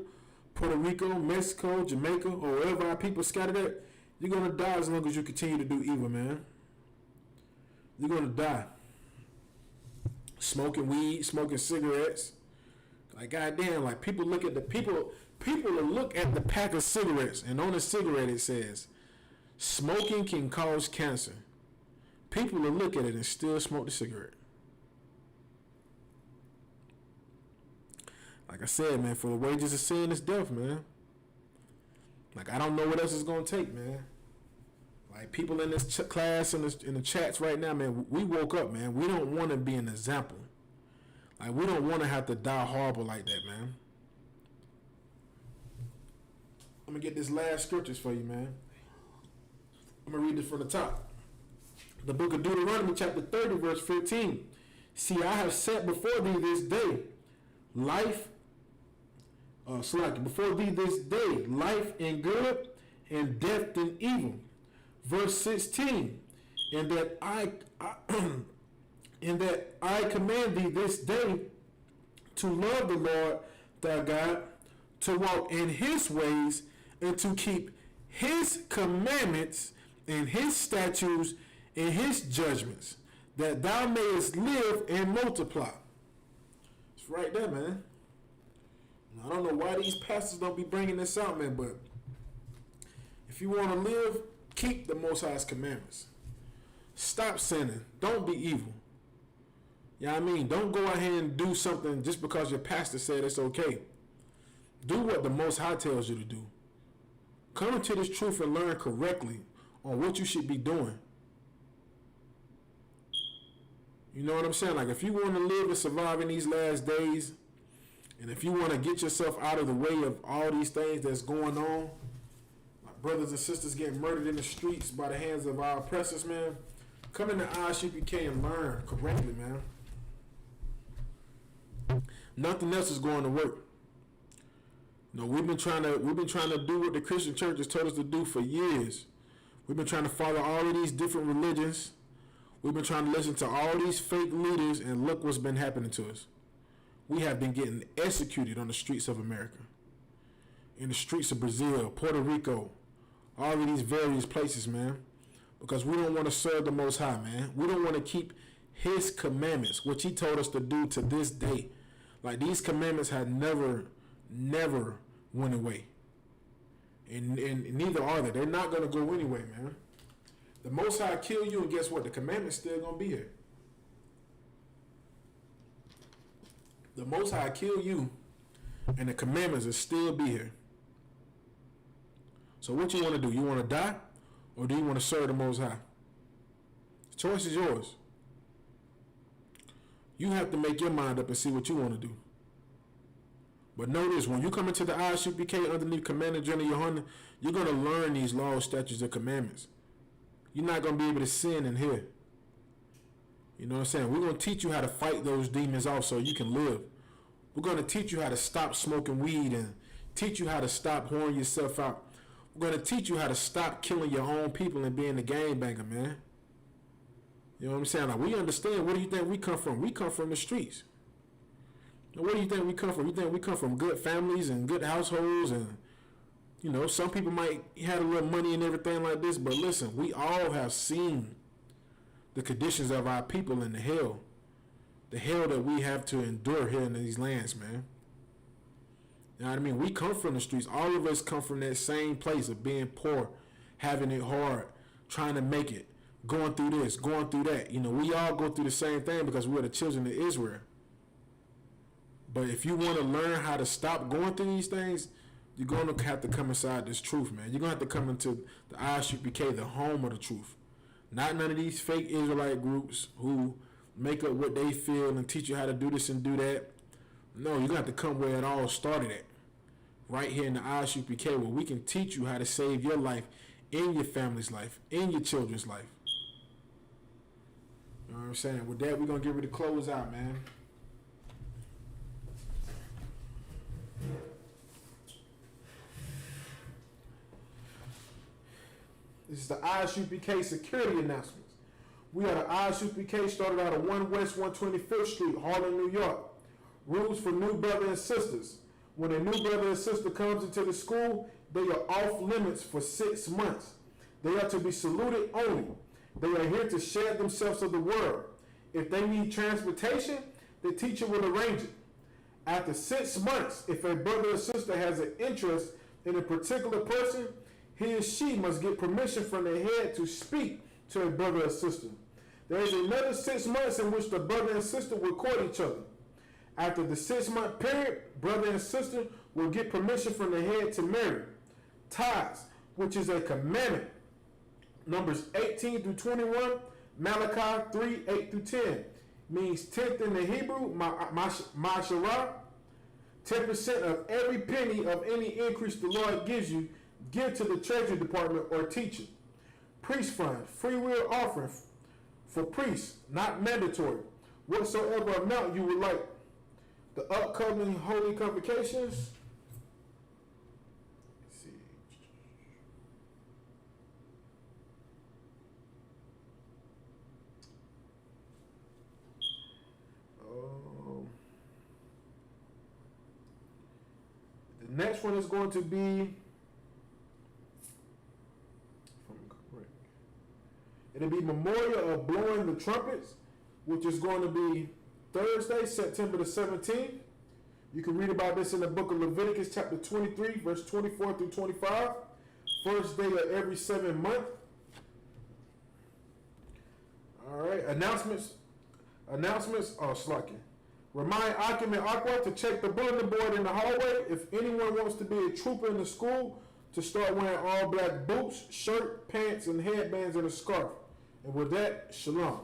Puerto Rico, Mexico, Jamaica, or wherever our people scattered at. You're going to die as long as you continue to do evil, man. You're going to die. Smoking weed, smoking cigarettes. Like, goddamn, like, people look at the people will look at the pack of cigarettes, and on the cigarette it says, smoking can cause cancer. People will look at it and still smoke the cigarette. Like I said, man, for the wages of sin is death, man. Like, I don't know what else it's going to take, man. Like, people in this class, in the chats right now, man, we woke up, man. We don't want to be an example. Like, we don't want to have to die horrible like that, man. I'm going to get this last scriptures for you, man. I'm going to read this from the top. The book of Deuteronomy, chapter 30, verse 15. See, I have set before thee this day life, before thee this day, life and good, and death and evil. Verse 16, and that I and that I command thee this day to love the Lord thy God, to walk in his ways, and to keep his commandments and his statutes and his judgments, that thou mayest live and multiply. It's right there, man. I don't know why these pastors don't be bringing this out, man, but if you want to live, keep the Most High's commandments. Stop sinning. Don't be evil. You know what I mean? Don't go ahead and do something just because your pastor said it's okay. Do what the Most High tells you to do. Come into this truth and learn correctly on what you should be doing. You know what I'm saying? Like, if you want to live and survive in these last days, and if you want to get yourself out of the way of all these things that's going on, like brothers and sisters getting murdered in the streets by the hands of our oppressors, man, come into I.S.U.P.K and learn correctly, man. Nothing else is going to work. No, we've been trying to do what the Christian church has told us to do for years. We've been trying to follow all of these different religions. We've been trying to listen to all these fake leaders, and look what's been happening to us. We have been getting executed on the streets of America, in the streets of Brazil, Puerto Rico, all of these various places, man, because we don't want to serve the Most High, man. We don't want to keep his commandments, which he told us to do to this day. Like, these commandments have never went away. And neither are they. They're not going to go anyway, man. The Most High kill you, and guess what? The commandments still going to be here. The Most High kill you, and the commandments will still be here. So what you want to do? You want to die, or do you want to serve the Most High? The choice is yours. You have to make your mind up and see what you want to do. But notice, when you come into the I.S.U.P.K underneath Commander General YAHANNA, you're going to learn these laws, statutes, and commandments. You're not going to be able to sin in here. You know what I'm saying? We're going to teach you how to fight those demons off so you can live. We're going to teach you how to stop smoking weed and teach you how to stop whoring yourself out. We're going to teach you how to stop killing your own people and being a gangbanger, man. You know what I'm saying? Like, we understand. Where do you think we come from? We come from the streets. Where do you think we come from? You think we come from good families and good households, and you know, some people might have a little money and everything like this, but listen, we all have seen the conditions of our people in the hell that we have to endure here in these lands, man. You know what I mean? We come from the streets. All of us come from that same place of being poor, having it hard, trying to make it, going through this, going through that. You know, we all go through the same thing because we're the children of Israel. But if you want to learn how to stop going through these things, you're going to have to come inside this truth, man. You're going to have to come into the I.S.U.P.K, the home of the truth. Not none of these fake Israelite groups who make up what they feel and teach you how to do this and do that. No, you're going to have to come where it all started at. Right here in the I.S.U.P.K, where we can teach you how to save your life, in your family's life, in your children's life. You know what I'm saying? With that, we're going to get ready to close out, man. This is the I.S.U.P.K security announcements. We are the I.S.U.P.K, started out at 1 West 125th Street, Harlem, New York. Rules for new brothers and sisters. When a new brother and sister comes into the school, they are off limits for 6 months. They are to be saluted only. They are here to share themselves of the word. If they need transportation, the teacher will arrange it. After 6 months, if a brother or sister has an interest in a particular person, he or she must get permission from the head to speak to a brother or sister. There is another 6 months in which the brother and sister will court each other. After the 6 month period, brother and sister will get permission from the head to marry. Tithes, which is a commandment. Numbers 18 through 21, Malachi 3, 8 through 10. Means tenth in the Hebrew, ma'asharah. 10% of every penny of any increase the Lord gives you, give to the Treasury Department or teacher. Priest fund, free will offering for priests, not mandatory. Whatsoever amount you would like. The upcoming holy convocations, next one is going to be, it'll be Memorial of Blowing the Trumpets, which is going to be Thursday, September the 17th. You can read about this in the book of Leviticus, chapter 23, verse 24 through 25. First day of every 7th month. All right, announcements. Slacking. Remind Akim and Aqua to check the bulletin board in the hallway. If anyone wants to be a trooper in the school, to start wearing all black boots, shirt, pants, and headbands and a scarf. And with that, shalom.